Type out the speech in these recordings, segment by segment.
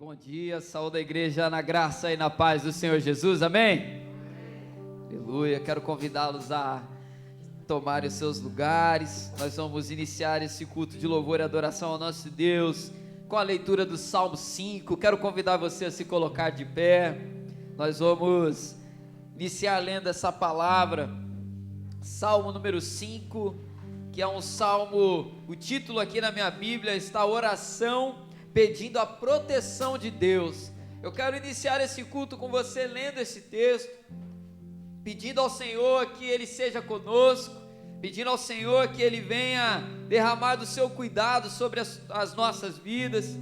Bom dia, saúde a igreja na graça e na paz do Senhor Jesus, amém? Aleluia, quero convidá-los a tomarem os seus lugares. Nós vamos iniciar esse culto de louvor e adoração ao nosso Deus, com a leitura do Salmo 5, quero convidar você a se colocar de pé. Nós vamos iniciar lendo essa palavra, Salmo número 5, que é um salmo, o título aqui na minha Bíblia está oração pedindo a proteção de Deus. Eu quero iniciar esse culto com você lendo esse texto, pedindo ao Senhor que Ele seja conosco, pedindo ao Senhor que Ele venha derramar do seu cuidado sobre as nossas vidas.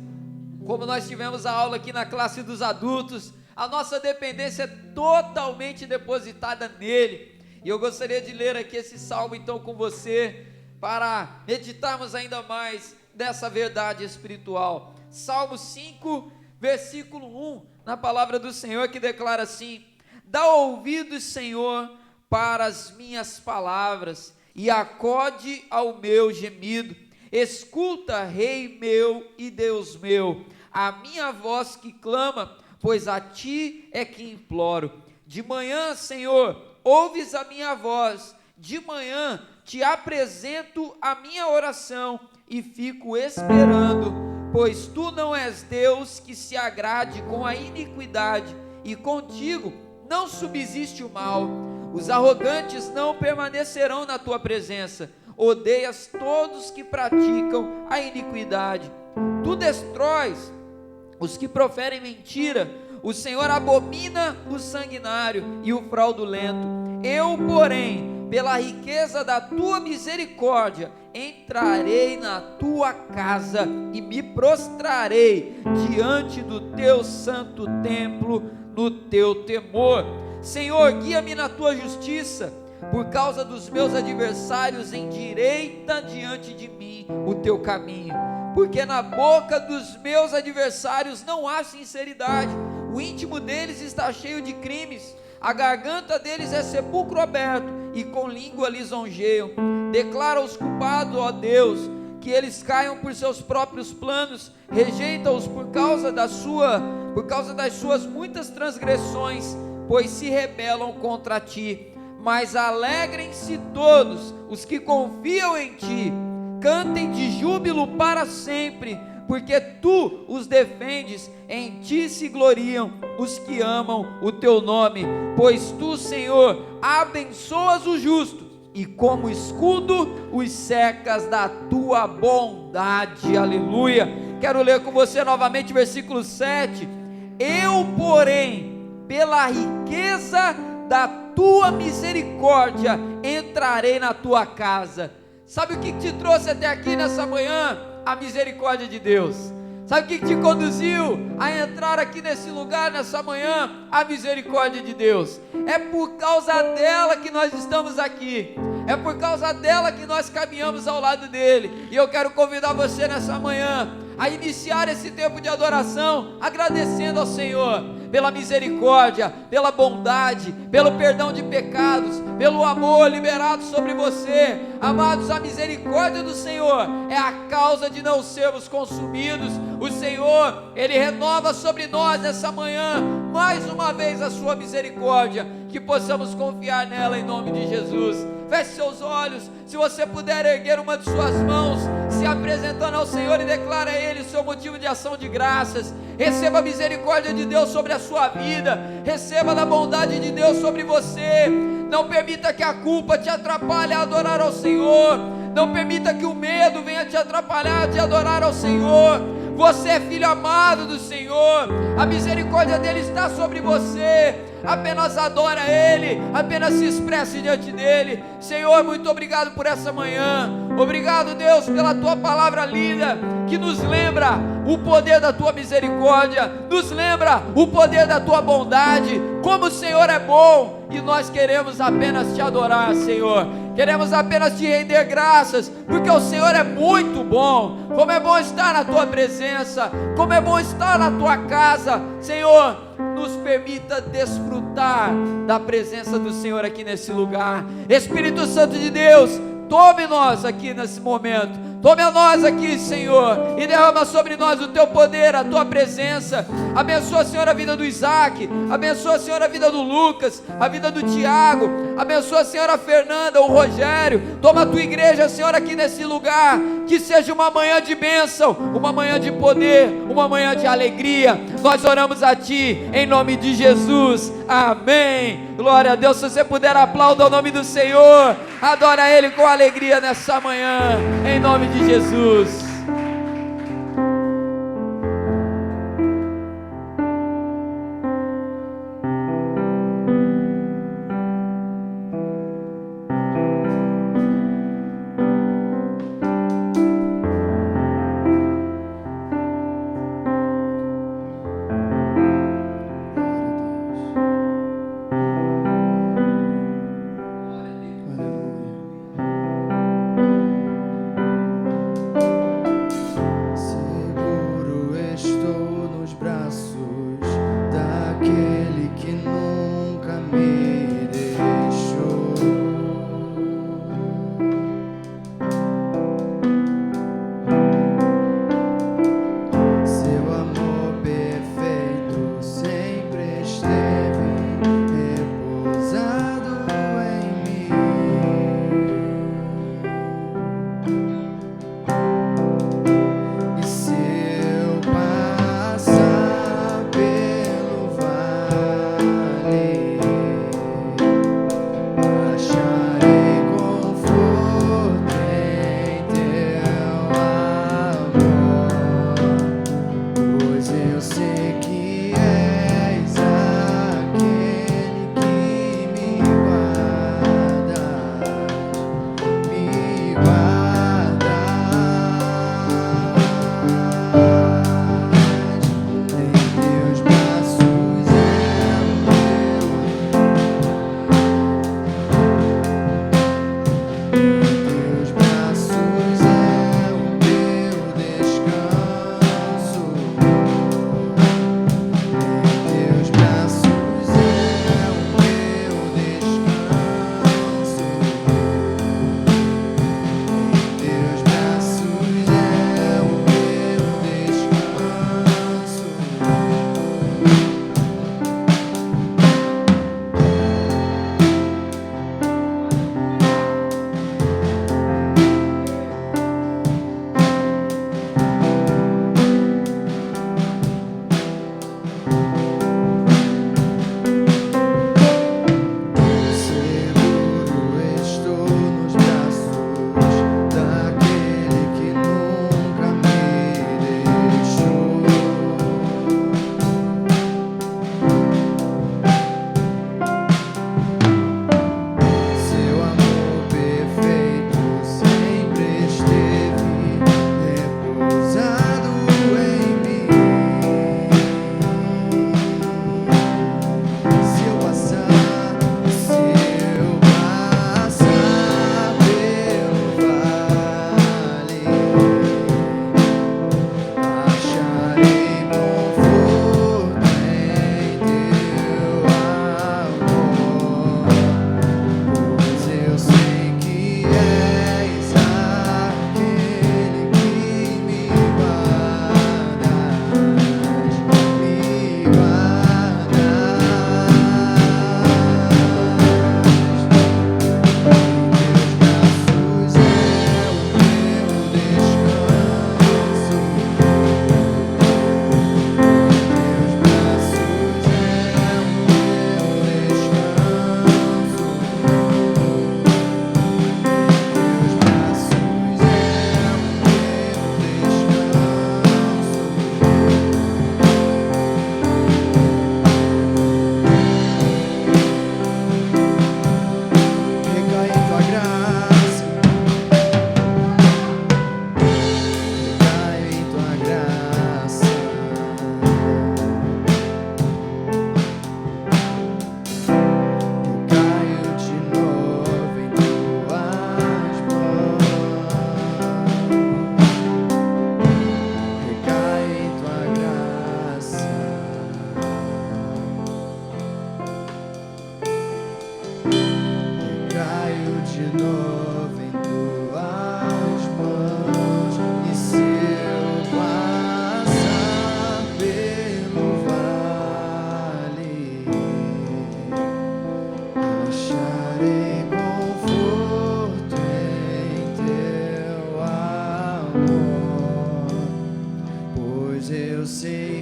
Como nós tivemos a aula aqui na classe dos adultos, a nossa dependência é totalmente depositada nele, e eu gostaria de ler aqui esse salmo então com você, para meditarmos ainda mais dessa verdade espiritual. Salmo 5, versículo 1, na palavra do Senhor, que declara assim: dá ouvidos, Senhor, para as minhas palavras, e acode ao meu gemido. Escuta, Rei meu e Deus meu, a minha voz que clama, pois a ti é que imploro. De manhã, Senhor, ouves a minha voz, de manhã te apresento a minha oração, e fico esperando, pois tu não és Deus que se agrade com a iniquidade, e contigo não subsiste o mal. Os arrogantes não permanecerão na tua presença, odeias todos que praticam a iniquidade. Tu destróis os que proferem mentira, o Senhor abomina o sanguinário e o fraudulento. Eu, porém, pela riqueza da tua misericórdia, entrarei na tua casa e me prostrarei diante do teu santo templo, no teu temor. Senhor, guia-me na tua justiça, por causa dos meus adversários, endireita diante de mim o teu caminho, porque na boca dos meus adversários não há sinceridade, o íntimo deles está cheio de crimes, a garganta deles é sepulcro aberto, e com língua lisonjeiam. Declara os culpados, ó Deus, que eles caiam por seus próprios planos, rejeita-os por causa das suas muitas transgressões, pois se rebelam contra ti. Mas alegrem-se todos os que confiam em ti, cantem de júbilo para sempre, porque tu os defendes, em ti se gloriam os que amam o teu nome, pois tu, Senhor, abençoas os justos, e como escudo os cercas da tua bondade. Aleluia. Quero ler com você novamente versículo 7, eu, porém, pela riqueza da tua misericórdia, entrarei na tua casa. Sabe o que te trouxe até aqui nessa manhã? A misericórdia de Deus. Sabe o que te conduziu a entrar aqui nesse lugar nessa manhã? A misericórdia de Deus. É por causa dela que nós estamos aqui, é por causa dela que nós caminhamos ao lado dele, e eu quero convidar você nessa manhã a iniciar esse tempo de adoração, agradecendo ao Senhor pela misericórdia, pela bondade, pelo perdão de pecados, pelo amor liberado sobre você. Amados, a misericórdia do Senhor é a causa de não sermos consumidos. O Senhor, Ele renova sobre nós nessa manhã, mais uma vez a sua misericórdia, que possamos confiar nela em nome de Jesus. Feche seus olhos, se você puder erguer uma de suas mãos, se apresentando ao Senhor, e declara a Ele o seu motivo de ação de graças. Receba a misericórdia de Deus sobre a sua vida, receba a bondade de Deus sobre você. Não permita que a culpa te atrapalhe a adorar ao Senhor, não permita que o medo venha te atrapalhar de adorar ao Senhor. Você é filho amado do Senhor, a misericórdia dele está sobre você. Apenas adora Ele, apenas se expresse diante dele. Senhor, muito obrigado por essa manhã. Obrigado, Deus, pela tua palavra linda, que nos lembra o poder da tua misericórdia, nos lembra o poder da tua bondade, como o Senhor é bom, e nós queremos apenas te adorar, Senhor. Queremos apenas te render graças, porque o Senhor é muito bom. Como é bom estar na tua presença, como é bom estar na tua casa. Senhor, nos permita desfrutar da presença do Senhor aqui nesse lugar. Espírito Santo de Deus, tome nós aqui nesse momento, Tome a nós aqui, Senhor, e derrama sobre nós o teu poder, a tua presença. Abençoa, Senhor, a vida do Isaac. Abençoa, Senhor, a vida do Lucas, a vida do Tiago. Abençoa, Senhor, a Fernanda, o Rogério. Toma a tua igreja, Senhor, aqui nesse lugar. Que seja uma manhã de bênção, uma manhã de poder, uma manhã de alegria. Nós oramos a Ti, em nome de Jesus. Amém. Glória a Deus. Se você puder, aplauda o nome do Senhor. Adora Ele com alegria nessa manhã, em nome de Jesus.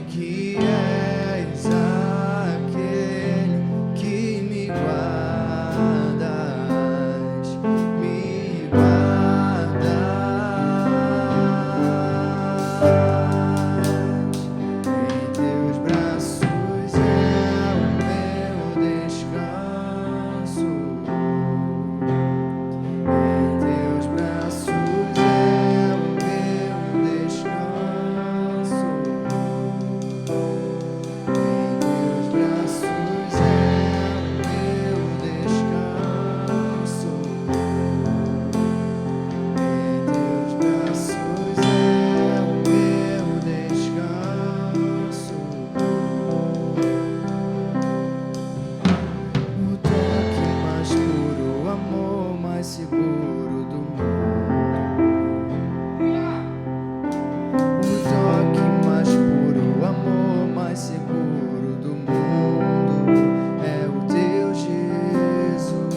que és aquele que me guardas, me guardas. Em teus braços é o meu descanso. Em teus braços é o meu descanso. Em teus braços é o meu descanso. Em teus braços é o meu descanso. O toque mais puro, o amor mais seguro do mundo. O toque mais puro, o amor mais seguro do mundo é o teu Jesus.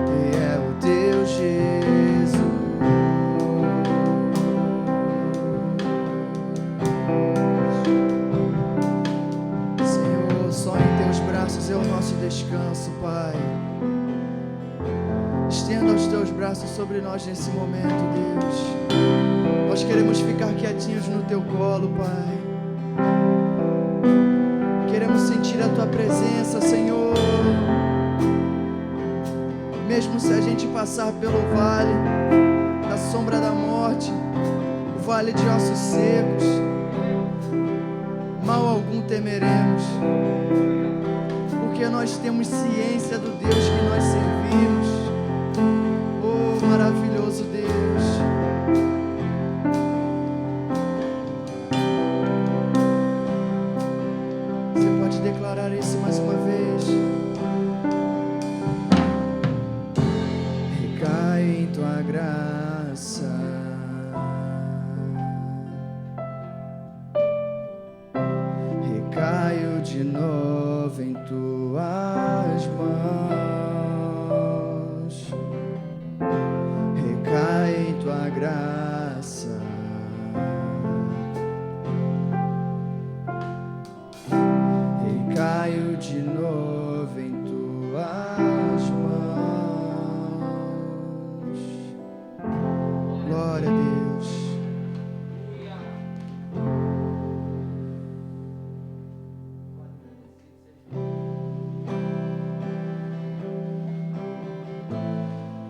E é o teu Jesus. Senhor, só em teus braços é o nosso descanso, Pai. Estenda os teus braços sobre nós nesse momento, Deus. Nós queremos ficar quietinhos no teu colo, Pai. Queremos sentir a tua presença, Senhor. Mesmo se a gente passar pelo vale da sombra da morte, o vale de ossos secos, mal algum temeremos, porque nós temos ciência do Deus que nós servimos. Oh, maravilhoso Deus. Você pode declarar isso mais uma vez? Recai em tua graça. Recaio de novo em tuas mãos. Recai em tua graça. Recaio de novo em tuas mãos. Glória a Deus.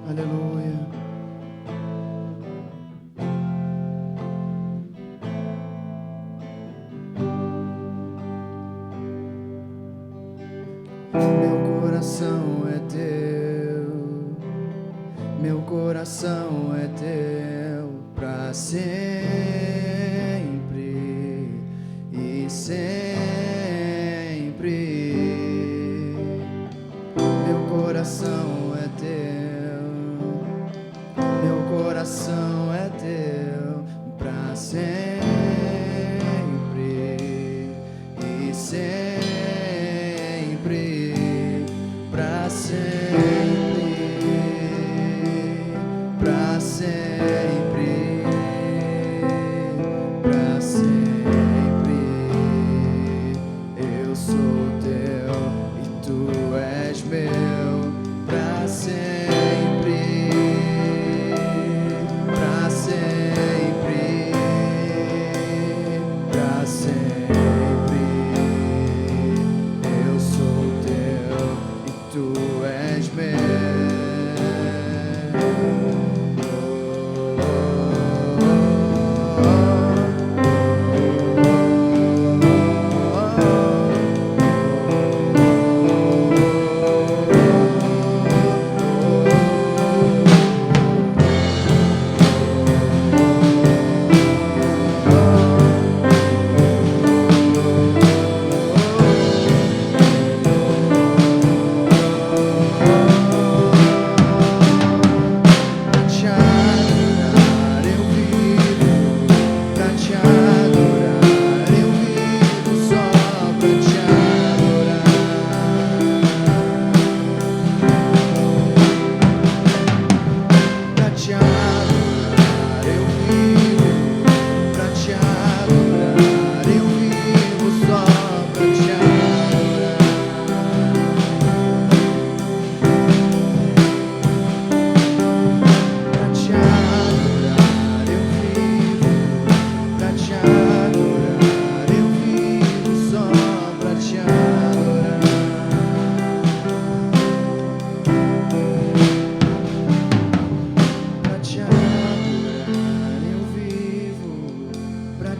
Aleluia. Meu coração é teu, meu coração é teu pra sempre e sempre. Meu coração é teu, meu coração é teu pra sempre e sempre, pra sempre, pra sempre.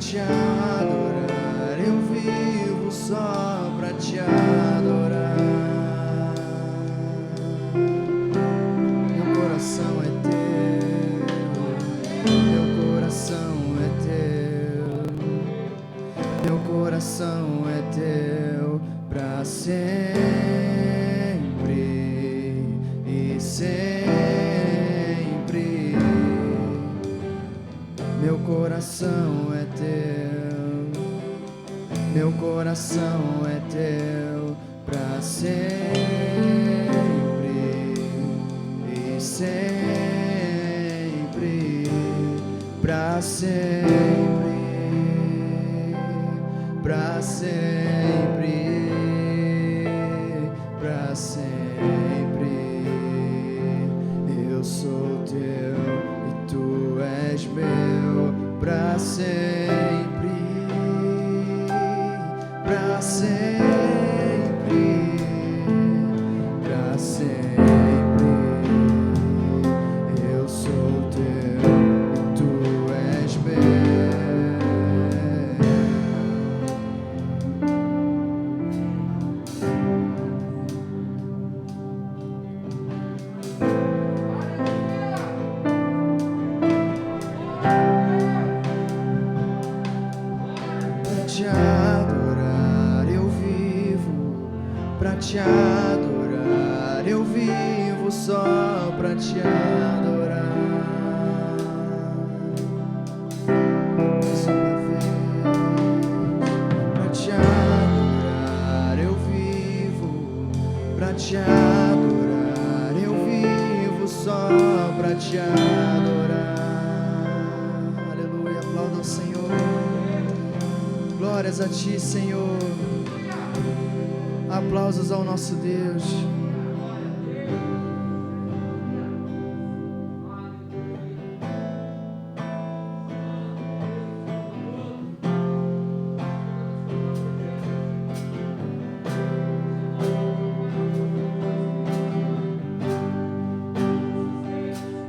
te adorar, eu vivo só pra te adorar. Meu coração é teu, meu coração é teu, meu coração é teu pra sempre e sempre. Meu coração é teu, meu coração é teu pra sempre e sempre, pra sempre, pra sempre, pra sempre. Eu sou teu e tu és meu pra sempre, pra sempre, pra sempre. Eu sou teu e tu és meu. Te adorar eu vivo, pra te adorar eu vivo só pra te adorar. Mais uma vez, pra te adorar eu vivo, pra te adorar eu vivo só pra te adorar. Aleluia, aplauda o Senhor. Glórias a ti, Senhor. Aplausos ao nosso Deus.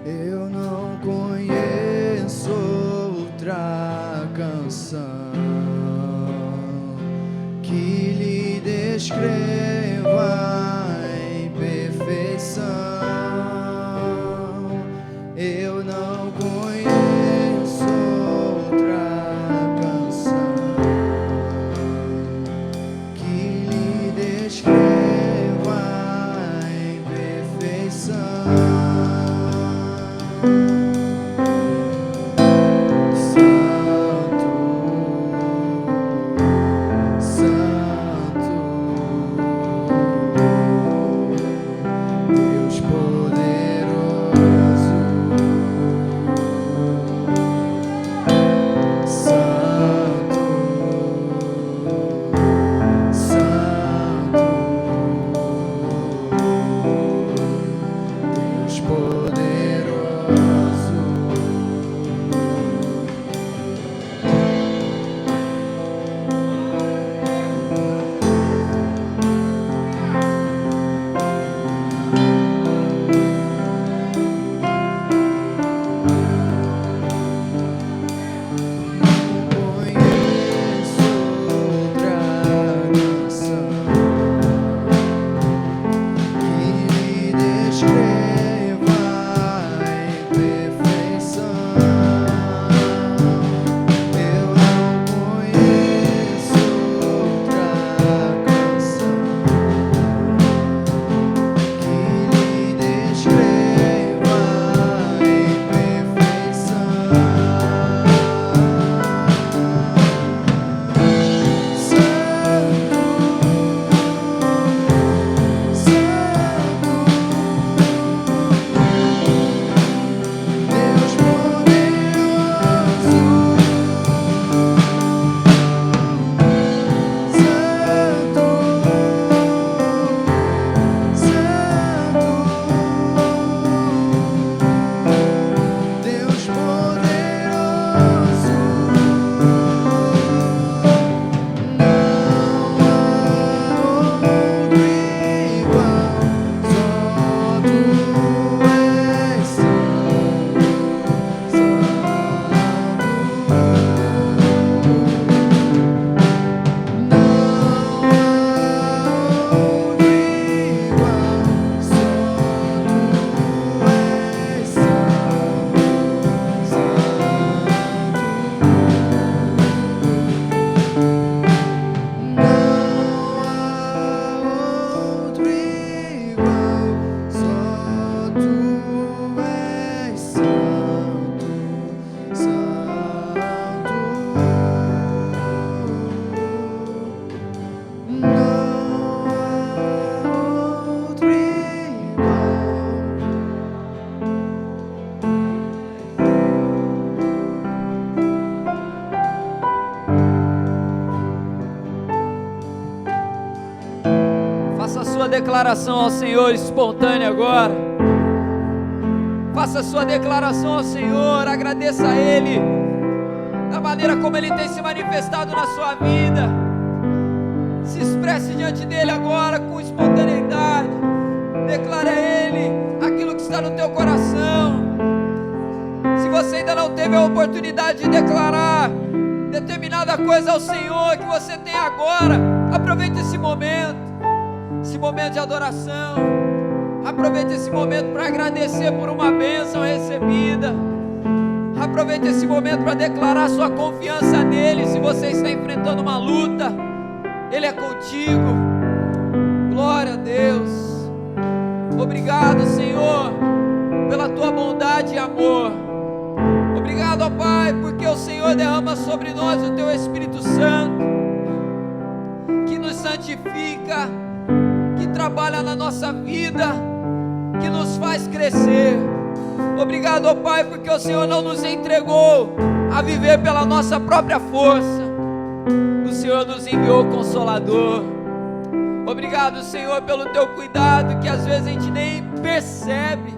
Eu não conheço outra canção que lhe descreva em perfeição. Eu não conheço outra canção que lhe descreva em perfeição. Santo, Santo, declaração ao Senhor espontânea agora. Faça a sua declaração ao Senhor, agradeça a Ele, da maneira como Ele tem se manifestado na sua vida. Se expresse diante dEle agora com espontaneidade. Declare a Ele aquilo que está no teu coração. Se você ainda não teve a oportunidade de declarar determinada coisa ao Senhor que você tem agora, aproveite esse momento de adoração. Aproveite esse momento para agradecer por uma bênção recebida. Aproveite esse momento para declarar sua confiança nele. Se você está enfrentando uma luta, Ele é contigo. Glória a Deus. Obrigado, Senhor, pela tua bondade e amor. Obrigado, ó Pai, porque o Senhor derrama sobre nós o teu Espírito Santo, que nos santifica, que trabalha na nossa vida, que nos faz crescer. Obrigado, ó Pai, porque o Senhor não nos entregou a viver pela nossa própria força. O Senhor nos enviou o Consolador. Obrigado, Senhor, pelo teu cuidado, que às vezes a gente nem percebe.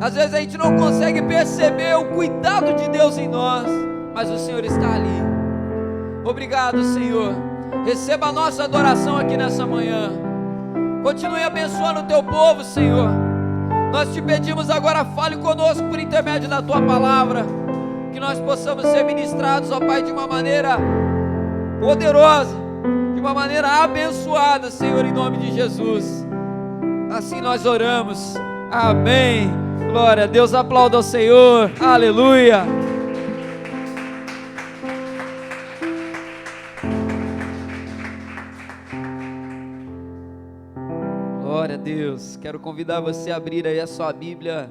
Às vezes a gente não consegue perceber o cuidado de Deus em nós, mas o Senhor está ali. Obrigado, Senhor. Receba a nossa adoração aqui nessa manhã. Continue abençoando o teu povo, Senhor. Nós te pedimos agora, fale conosco por intermédio da tua palavra, que nós possamos ser ministrados, ó Pai, de uma maneira poderosa, de uma maneira abençoada, Senhor, em nome de Jesus. Assim nós oramos. Amém. Glória a Deus, aplauda ao Senhor. Aleluia. Glória a Deus. Quero convidar você a abrir aí a sua Bíblia,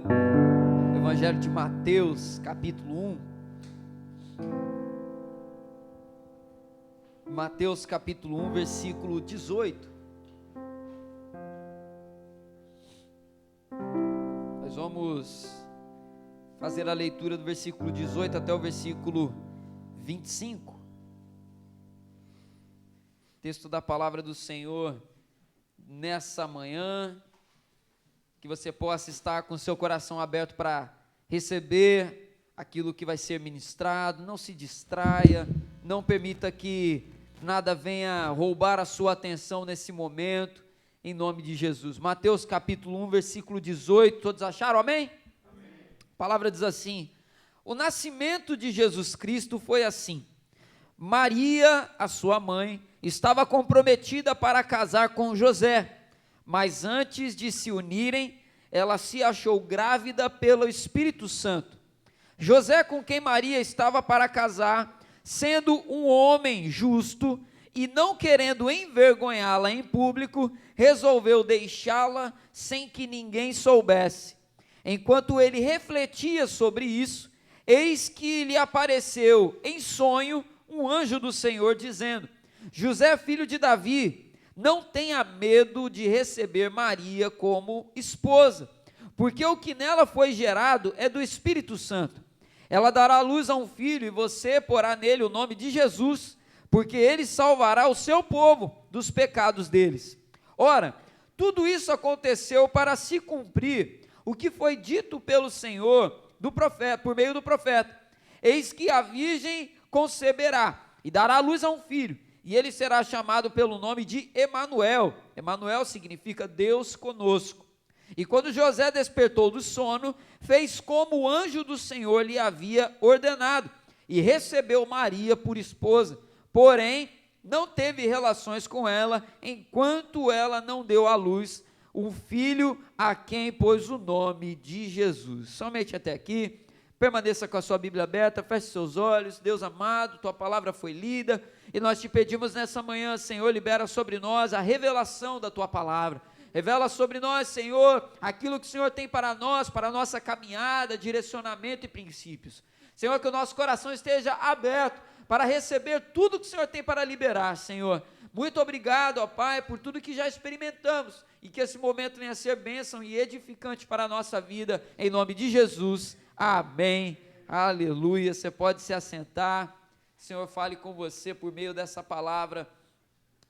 Evangelho de Mateus, capítulo 1. Mateus capítulo 1, versículo 18. Nós vamos fazer a leitura do versículo 18 até o versículo 25. Texto da palavra do Senhor nessa manhã, que você possa estar com seu coração aberto para receber aquilo que vai ser ministrado. Não se distraia, não permita que nada venha roubar a sua atenção nesse momento, em nome de Jesus. Mateus capítulo 1, versículo 18, todos acharam? Amém? Amém. A palavra diz assim: o nascimento de Jesus Cristo foi assim. Maria, a sua mãe, estava comprometida para casar com José, mas antes de se unirem, ela se achou grávida pelo Espírito Santo. José, com quem Maria estava para casar, sendo um homem justo e não querendo envergonhá-la em público, resolveu deixá-la sem que ninguém soubesse. Enquanto ele refletia sobre isso, eis que lhe apareceu em sonho um anjo do Senhor, dizendo: José, filho de Davi, não tenha medo de receber Maria como esposa, porque o que nela foi gerado é do Espírito Santo. Ela dará à luz a um filho, e você porá nele o nome de Jesus, porque ele salvará o seu povo dos pecados deles. Ora, tudo isso aconteceu para se cumprir o que foi dito pelo Senhor do profeta, por meio do profeta: eis que a virgem conceberá e dará à luz a um filho, e ele será chamado pelo nome de Emanuel. Emanuel significa Deus conosco. E quando José despertou do sono, fez como o anjo do Senhor lhe havia ordenado, e recebeu Maria por esposa, porém não teve relações com ela, enquanto ela não deu à luz um filho, a quem pôs o nome de Jesus. Somente até aqui. Permaneça com a sua Bíblia aberta, feche seus olhos. Deus amado, tua palavra foi lida, e nós te pedimos nessa manhã, Senhor, libera sobre nós a revelação da tua palavra. Revela sobre nós, Senhor, aquilo que o Senhor tem para nós, para a nossa caminhada, direcionamento e princípios. Senhor, que o nosso coração esteja aberto para receber tudo que o Senhor tem para liberar, Senhor. Muito obrigado, ó Pai, por tudo que já experimentamos, e que esse momento venha a ser bênção e edificante para a nossa vida, em nome de Jesus. Amém, aleluia. Você pode se assentar. O Senhor fale com você por meio dessa palavra,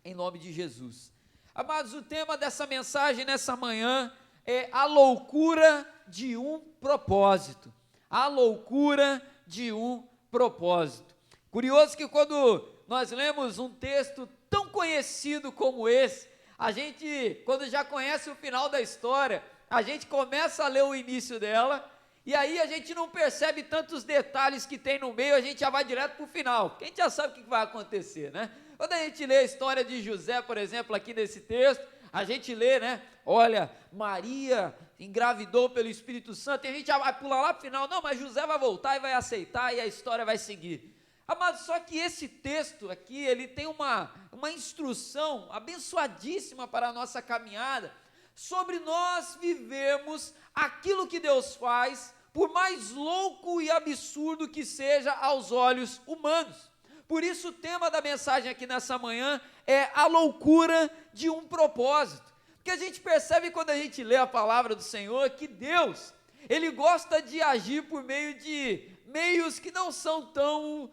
em nome de Jesus. Amados, o tema dessa mensagem nessa manhã é a loucura de um propósito. A loucura de um propósito. Curioso que quando nós lemos um texto tão conhecido como esse, a gente, quando já conhece o final da história, a gente começa a ler o início dela, e aí a gente não percebe tantos detalhes que tem no meio, a gente já vai direto para o final, porque a gente já sabe o que vai acontecer, né? Quando a gente lê a história de José, por exemplo, aqui nesse texto, a gente lê, né? Olha, Maria engravidou pelo Espírito Santo, e a gente já vai pular lá para o final, não, mas José vai voltar e vai aceitar, e a história vai seguir. Amados, só que esse texto aqui, ele tem uma instrução abençoadíssima para a nossa caminhada, sobre nós vivermos aquilo que Deus faz, por mais louco e absurdo que seja aos olhos humanos. Por isso o tema da mensagem aqui nessa manhã é a loucura de um propósito. Porque a gente percebe quando a gente lê a palavra do Senhor que Deus, Ele gosta de agir por meio de meios que não são tão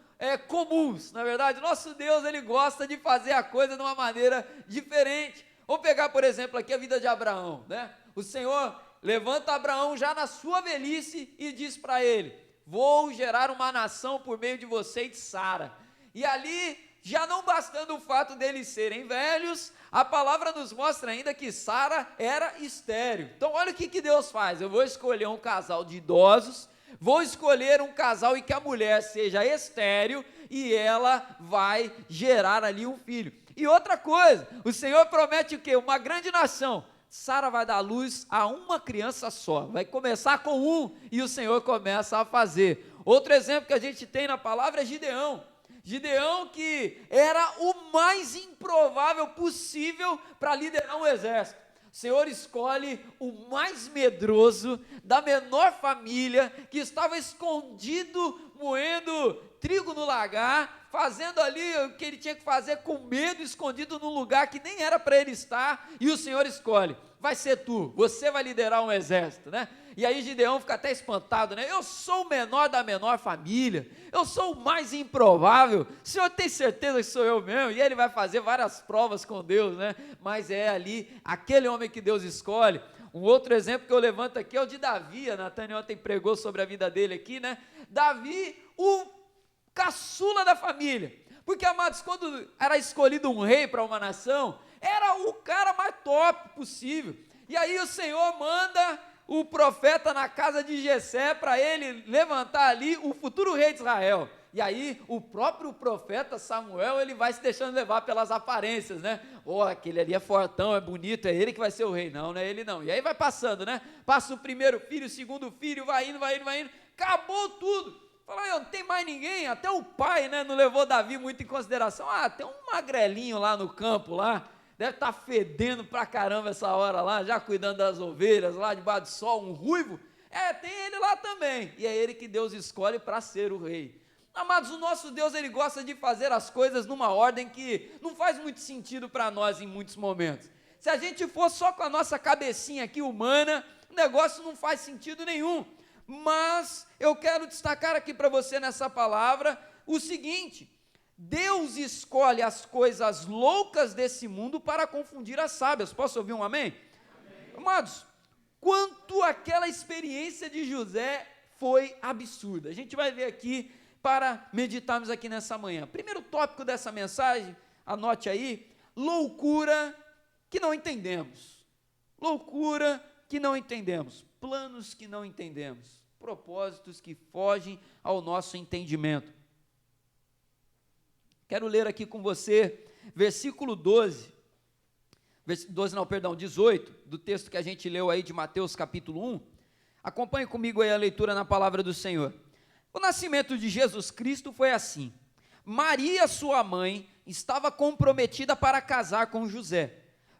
comuns. Na verdade, nosso Deus, Ele gosta de fazer a coisa de uma maneira diferente. Vamos pegar, por exemplo, aqui a vida de Abraão, né? O Senhor levanta Abraão já na sua velhice e diz para ele: vou gerar uma nação por meio de você e de Sara. E ali, já não bastando o fato deles serem velhos, a palavra nos mostra ainda que Sara era estéril. Então olha o que Deus faz: eu vou escolher um casal de idosos, vou escolher um casal em que a mulher seja estéril e ela vai gerar ali um filho. E outra coisa, o Senhor promete o quê? Uma grande nação. Sara vai dar luz a uma criança só, vai começar com um, e o Senhor começa a fazer. Outro exemplo que a gente tem na palavra é Gideão. Gideão, que era o mais improvável possível para liderar um exército. O Senhor escolhe o mais medroso, da menor família, que estava escondido, moendo trigo no lagar, fazendo ali o que ele tinha que fazer com medo, escondido num lugar que nem era para ele estar, e o Senhor escolhe: vai ser tu, você vai liderar um exército, né? E aí Gideão fica até espantado, né? Eu sou o menor da menor família, eu sou o mais improvável, o Senhor tem certeza que sou eu mesmo? E ele vai fazer várias provas com Deus, né? Mas é ali, aquele homem que Deus escolhe. Um outro exemplo que eu levanto aqui é o de Davi. A Natânia ontem pregou sobre a vida dele aqui, né? Davi, o caçula da família, porque, amados, quando era escolhido um rei para uma nação, era o cara mais top possível, e aí o Senhor manda o profeta na casa de Jessé para ele levantar ali o futuro rei de Israel. E aí o próprio profeta Samuel, ele vai se deixando levar pelas aparências, né? Aquele ali é fortão, é bonito, é ele que vai ser o rei. Não, não é ele não. E aí vai passando, né? Passa o primeiro filho, o segundo filho, vai indo, acabou tudo. Fala, não tem mais ninguém. Até o pai, né, não levou Davi muito em consideração. Tem um magrelinho lá no campo lá, deve estar fedendo pra caramba essa hora lá, já cuidando das ovelhas lá debaixo do sol, um ruivo. Tem ele lá também. E é ele que Deus escolhe para ser o rei. Amados, o nosso Deus, Ele gosta de fazer as coisas numa ordem que não faz muito sentido para nós em muitos momentos. Se a gente for só com a nossa cabecinha aqui humana, o negócio não faz sentido nenhum. Mas eu quero destacar aqui para você nessa palavra o seguinte: Deus escolhe as coisas loucas desse mundo para confundir as sábias. Posso ouvir um amém? Amém. Amados, quanto aquela experiência de José foi absurda. A gente vai ver aqui para meditarmos aqui nessa manhã. Primeiro tópico dessa mensagem, anote aí: loucura que não entendemos. Loucura que não entendemos. Planos que não entendemos. Propósitos que fogem ao nosso entendimento. Quero ler aqui com você, versículo 18, do texto que a gente leu aí de Mateus capítulo 1. Acompanhe comigo aí a leitura na palavra do Senhor. O nascimento de Jesus Cristo foi assim: Maria, sua mãe, estava comprometida para casar com José,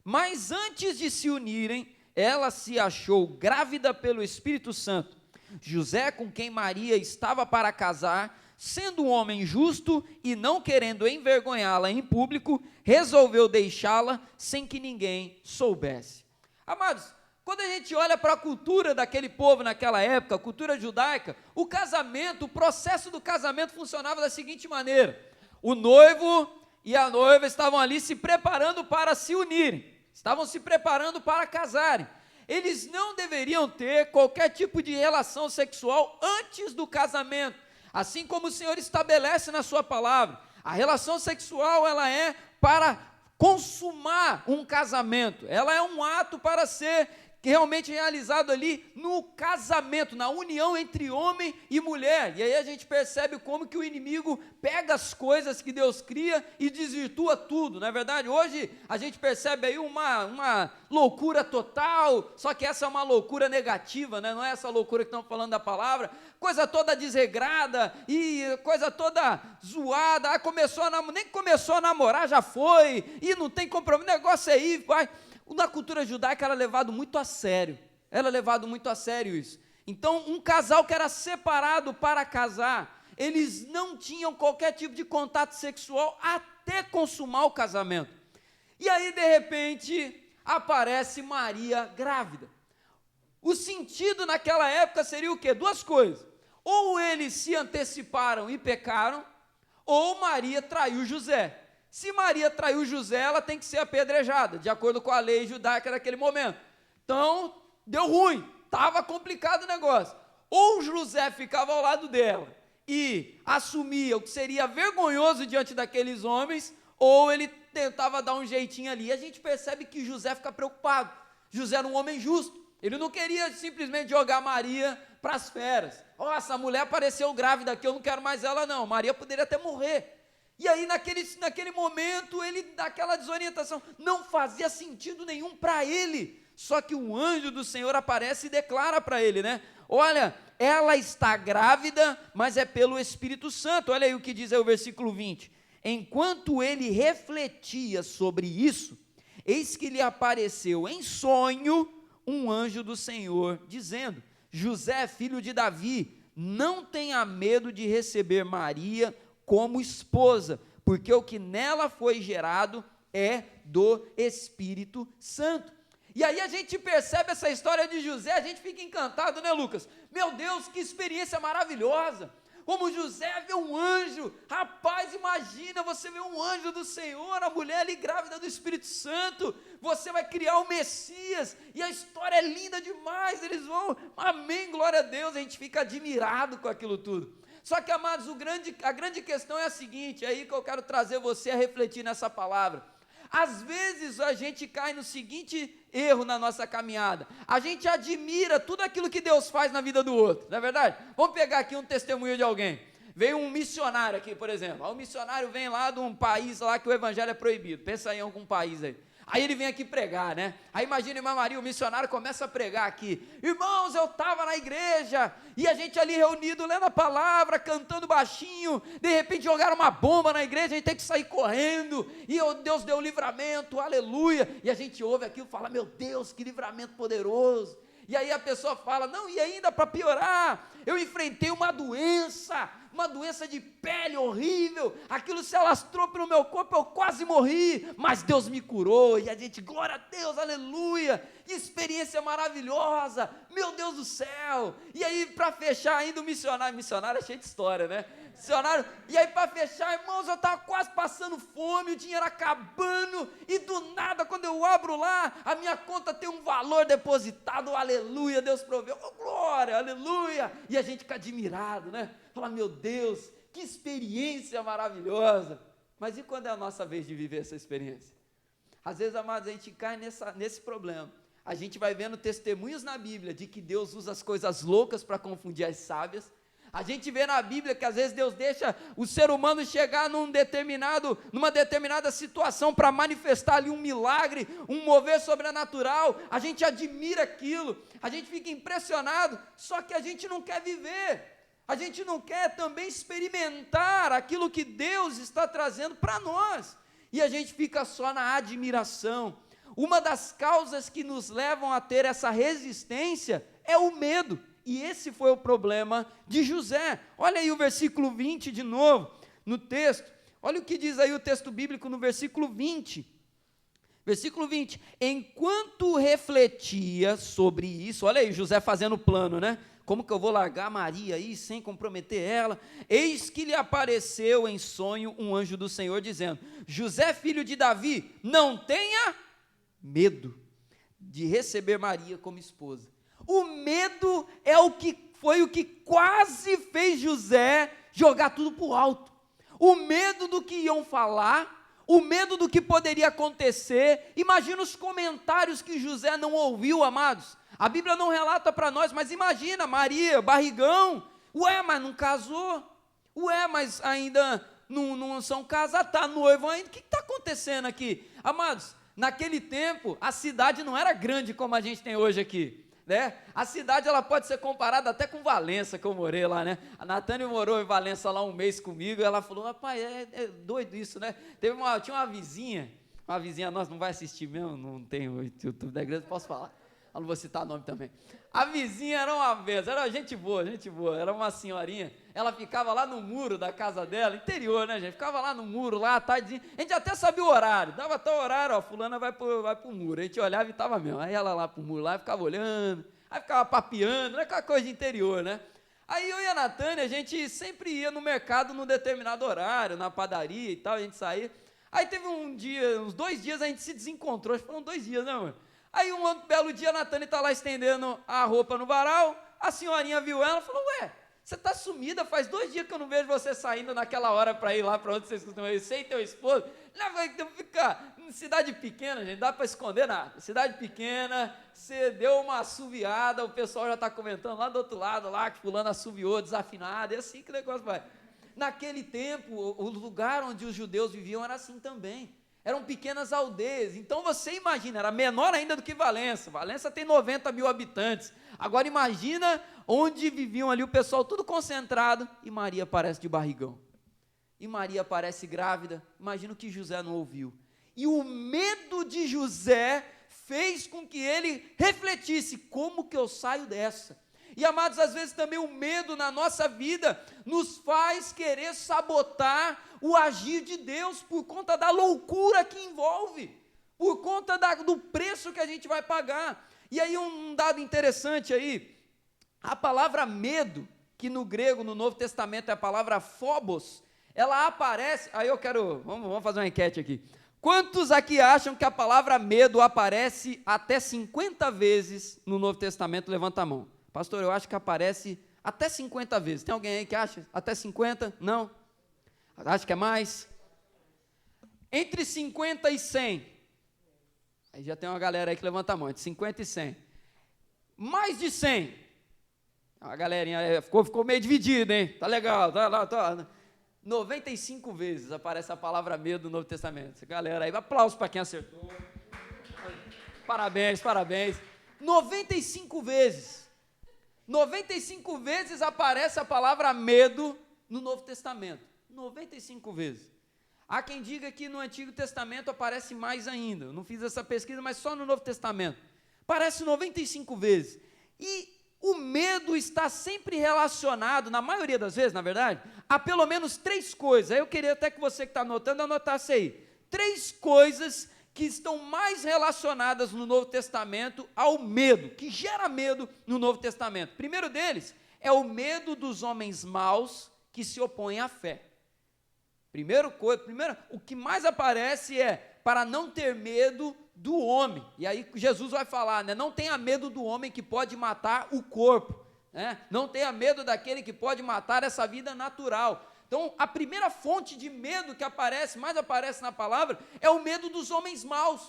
mas antes de se unirem, ela se achou grávida pelo Espírito Santo. José, com quem Maria estava para casar, sendo um homem justo e não querendo envergonhá-la em público, resolveu deixá-la sem que ninguém soubesse. Amados, quando a gente olha para a cultura daquele povo naquela época, a cultura judaica, o casamento, o processo do casamento funcionava da seguinte maneira: o noivo e a noiva estavam ali se preparando para se unirem. estavam se preparando para casarem. Eles não deveriam ter qualquer tipo de relação sexual antes do casamento, assim como o Senhor estabelece na sua palavra. A relação sexual, ela é para consumar um casamento, ela é um ato para ser realmente realizado ali no casamento, na união entre homem e mulher. E aí a gente percebe como que o inimigo pega as coisas que Deus cria e desvirtua tudo, não é verdade? Hoje a gente percebe aí uma loucura total, só que essa é uma loucura negativa, né? Não é essa loucura que estamos falando da palavra, coisa toda desregrada e coisa toda zoada. Nem começou a namorar, já foi, e não tem compromisso, o negócio aí, vai. Na cultura judaica era levado muito a sério, isso. Então, um casal que era separado para casar, eles não tinham qualquer tipo de contato sexual até consumar o casamento. E aí, de repente, aparece Maria grávida. O sentido naquela época seria o quê? Duas coisas: ou eles se anteciparam e pecaram, ou Maria traiu José. Se Maria traiu José, ela tem que ser apedrejada, de acordo com a lei judaica daquele momento. Então, deu ruim, estava complicado o negócio. Ou José ficava ao lado dela e assumia o que seria vergonhoso diante daqueles homens, ou ele tentava dar um jeitinho ali. E a gente percebe que José fica preocupado. José era um homem justo, ele não queria simplesmente jogar Maria para as feras. Essa mulher apareceu grávida aqui, eu não quero mais ela não. Maria poderia até morrer. E aí naquele momento ele dá aquela desorientação, não fazia sentido nenhum para ele, só que o anjo do Senhor aparece e declara para ele, né? Olha, ela está grávida, mas é pelo Espírito Santo. Olha aí o que diz aí o versículo 20, enquanto ele refletia sobre isso, eis que lhe apareceu em sonho um anjo do Senhor, dizendo, José, filho de Davi, não tenha medo de receber Maria como esposa, porque o que nela foi gerado é do Espírito Santo. E aí a gente percebe essa história de José, a gente fica encantado, né, Lucas? Meu Deus, que experiência maravilhosa! Como José vê um anjo, rapaz, imagina você ver um anjo do Senhor, a mulher ali grávida do Espírito Santo, você vai criar o Messias, e a história é linda demais, eles vão, amém, glória a Deus, a gente fica admirado com aquilo tudo. Só que, amados, a grande questão é a seguinte, é aí que eu quero trazer você a refletir nessa palavra. Às vezes a gente cai no seguinte erro na nossa caminhada, a gente admira tudo aquilo que Deus faz na vida do outro, não é verdade? Vamos pegar aqui um testemunho de alguém. Veio um missionário aqui, por exemplo, o missionário vem lá de um país lá que o evangelho é proibido, pensa em algum país aí. Aí ele vem aqui pregar, né? Aí imagina, irmã Maria, o missionário começa a pregar aqui. Irmãos, eu estava na igreja, e a gente ali reunido, lendo a palavra, cantando baixinho, de repente jogaram uma bomba na igreja, a gente tem que sair correndo, e Deus deu livramento, aleluia. E a gente ouve aquilo e fala, meu Deus, que livramento poderoso. E aí a pessoa fala, não, e ainda para piorar, eu enfrentei uma doença de pele horrível, aquilo se alastrou pelo meu corpo, eu quase morri, mas Deus me curou, e a gente, glória a Deus, aleluia, que experiência maravilhosa, meu Deus do céu. E aí para fechar ainda o missionário é cheio de história, né? Missionário, e aí para fechar, irmãos, eu estava quase passando fome, o dinheiro acabando, e do nada, quando eu abro lá, a minha conta tem um valor depositado, aleluia, Deus proveu, oh, glória, aleluia, e a gente fica admirado, né? Fala, meu Deus, que experiência maravilhosa. Mas e quando é a nossa vez de viver essa experiência? Às vezes, amados, a gente cai nesse problema. A gente vai vendo testemunhos na Bíblia de que Deus usa as coisas loucas para confundir as sábias. A gente vê na Bíblia que às vezes Deus deixa o ser humano chegar numa determinada situação para manifestar ali um milagre, um mover sobrenatural. A gente admira aquilo, a gente fica impressionado, só que a gente não quer viver. A gente não quer também experimentar aquilo que Deus está trazendo para nós, e a gente fica só na admiração. Uma das causas que nos levam a ter essa resistência é o medo, e esse foi o problema de José. Olha aí o versículo 20 de novo, no texto, olha o que diz aí o texto bíblico no versículo 20, enquanto refletia sobre isso, olha aí José fazendo o plano, né? Como que eu vou largar Maria aí sem comprometer ela? Eis que lhe apareceu em sonho um anjo do Senhor dizendo, José, filho de Davi, não tenha medo de receber Maria como esposa. O medo foi o que quase fez José jogar tudo para o alto. O medo do que iam falar, o medo do que poderia acontecer. Imagina os comentários que José não ouviu, amados. A Bíblia não relata para nós, mas imagina, Maria, barrigão, ué, mas não casou, ué, mas ainda não são casados, está noivo ainda, o que está acontecendo aqui? Amados, naquele tempo, a cidade não era grande como a gente tem hoje aqui, né? A cidade, ela pode ser comparada até com Valença, que eu morei lá, né? A Natânia morou em Valença lá um mês comigo, e ela falou, rapaz, é doido isso, né? Tinha uma vizinha nossa, não vai assistir mesmo, não tem o YouTube da igreja, posso falar, eu não vou citar nome também. A vizinha era uma vez, era gente boa, era uma senhorinha, ela ficava lá no muro da casa dela, interior, né, gente? Ficava lá no muro, lá à tarde, a gente até sabia o horário, dava tal horário, ó, fulana vai pro muro, a gente olhava e estava mesmo, aí ela lá pro muro, lá ficava olhando, aí ficava papeando, né, aquela coisa de interior, né? Aí eu e a Natânia, a gente sempre ia no mercado num determinado horário, na padaria e tal, a gente saía, aí teve uns 2 dias a gente se desencontrou, acho que foram 2 dias, né, mano? Aí um belo dia a Natânia está lá estendendo a roupa no varal, a senhorinha viu ela e falou, ué, você está sumida, faz 2 dias que eu não vejo você saindo naquela hora para ir lá para onde vocês costumam ir, você e teu esposo. Não, fica em cidade pequena, gente, dá para esconder nada. Cidade pequena, você deu uma assoviada, o pessoal já está comentando lá do outro lado, lá que fulano assoviou, desafinado, é assim que o negócio vai. Naquele tempo, o lugar onde os judeus viviam era assim também. Eram pequenas aldeias, então você imagina, era menor ainda do que Valença. Valença tem 90 mil habitantes. Agora imagina onde viviam ali o pessoal tudo concentrado, e Maria aparece de barrigão. E Maria aparece grávida, imagina o que José não ouviu. E o medo de José fez com que ele refletisse, como que eu saio dessa? E amados, às vezes também o medo na nossa vida nos faz querer sabotar o agir de Deus por conta da loucura que envolve, por conta do preço que a gente vai pagar. E aí um dado interessante aí, a palavra medo, que no grego, no Novo Testamento é a palavra phobos, ela aparece, aí vamos fazer uma enquete aqui. Quantos aqui acham que a palavra medo aparece até 50 vezes no Novo Testamento? Levanta a mão. Pastor, eu acho que aparece até 50 vezes. Tem alguém aí que acha até 50? Não? Acho que é mais? Entre 50 e 100. Aí já tem uma galera aí que levanta a mão. Entre 50 e 100. Mais de 100. A galerinha ficou meio dividida, hein? Tá legal, tá. 95 vezes aparece a palavra medo no Novo Testamento. Essa galera aí, aplausos para quem acertou. Parabéns. 95 vezes. 95 vezes aparece a palavra medo no Novo Testamento. 95 vezes. Há quem diga que no Antigo Testamento aparece mais ainda. Eu não fiz essa pesquisa, mas só no Novo Testamento. Aparece 95 vezes. E o medo está sempre relacionado, na maioria das vezes, na verdade, a pelo menos 3 coisas. Aí eu queria até que você que está anotando, anotasse aí. 3 coisas que estão mais relacionadas no Novo Testamento ao medo, que gera medo no Novo Testamento. O primeiro deles é o medo dos homens maus que se opõem à fé. Primeiro, o que mais aparece é para não ter medo do homem. E aí Jesus vai falar, né? Não tenha medo do homem que pode matar o corpo, né? Não tenha medo daquele que pode matar essa vida natural. Então, a primeira fonte de medo que mais aparece na palavra, é o medo dos homens maus.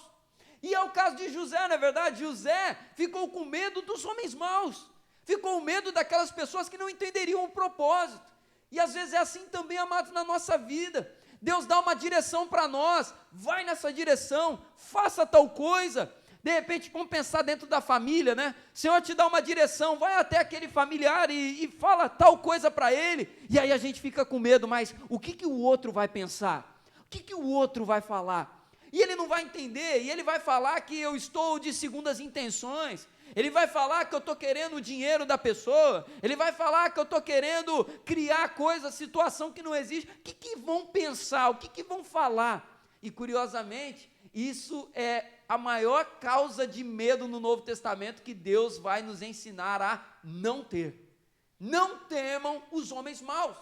E é o caso de José, não é verdade? José ficou com medo dos homens maus. Ficou com medo daquelas pessoas que não entenderiam o propósito. E às vezes é assim também, amados, na nossa vida. Deus dá uma direção para nós, vai nessa direção, faça tal coisa. De repente, vamos pensar dentro da família, né? O Senhor te dá uma direção, vai até aquele familiar e fala tal coisa para ele, e aí a gente fica com medo, mas o que o outro vai pensar? O que o outro vai falar? E ele não vai entender, e ele vai falar que eu estou de segundas intenções, ele vai falar que eu estou querendo o dinheiro da pessoa, ele vai falar que eu estou querendo criar coisa, situação que não existe. O que vão pensar? O que vão falar? E curiosamente, isso é a maior causa de medo no Novo Testamento que Deus vai nos ensinar a não ter. Não temam os homens maus.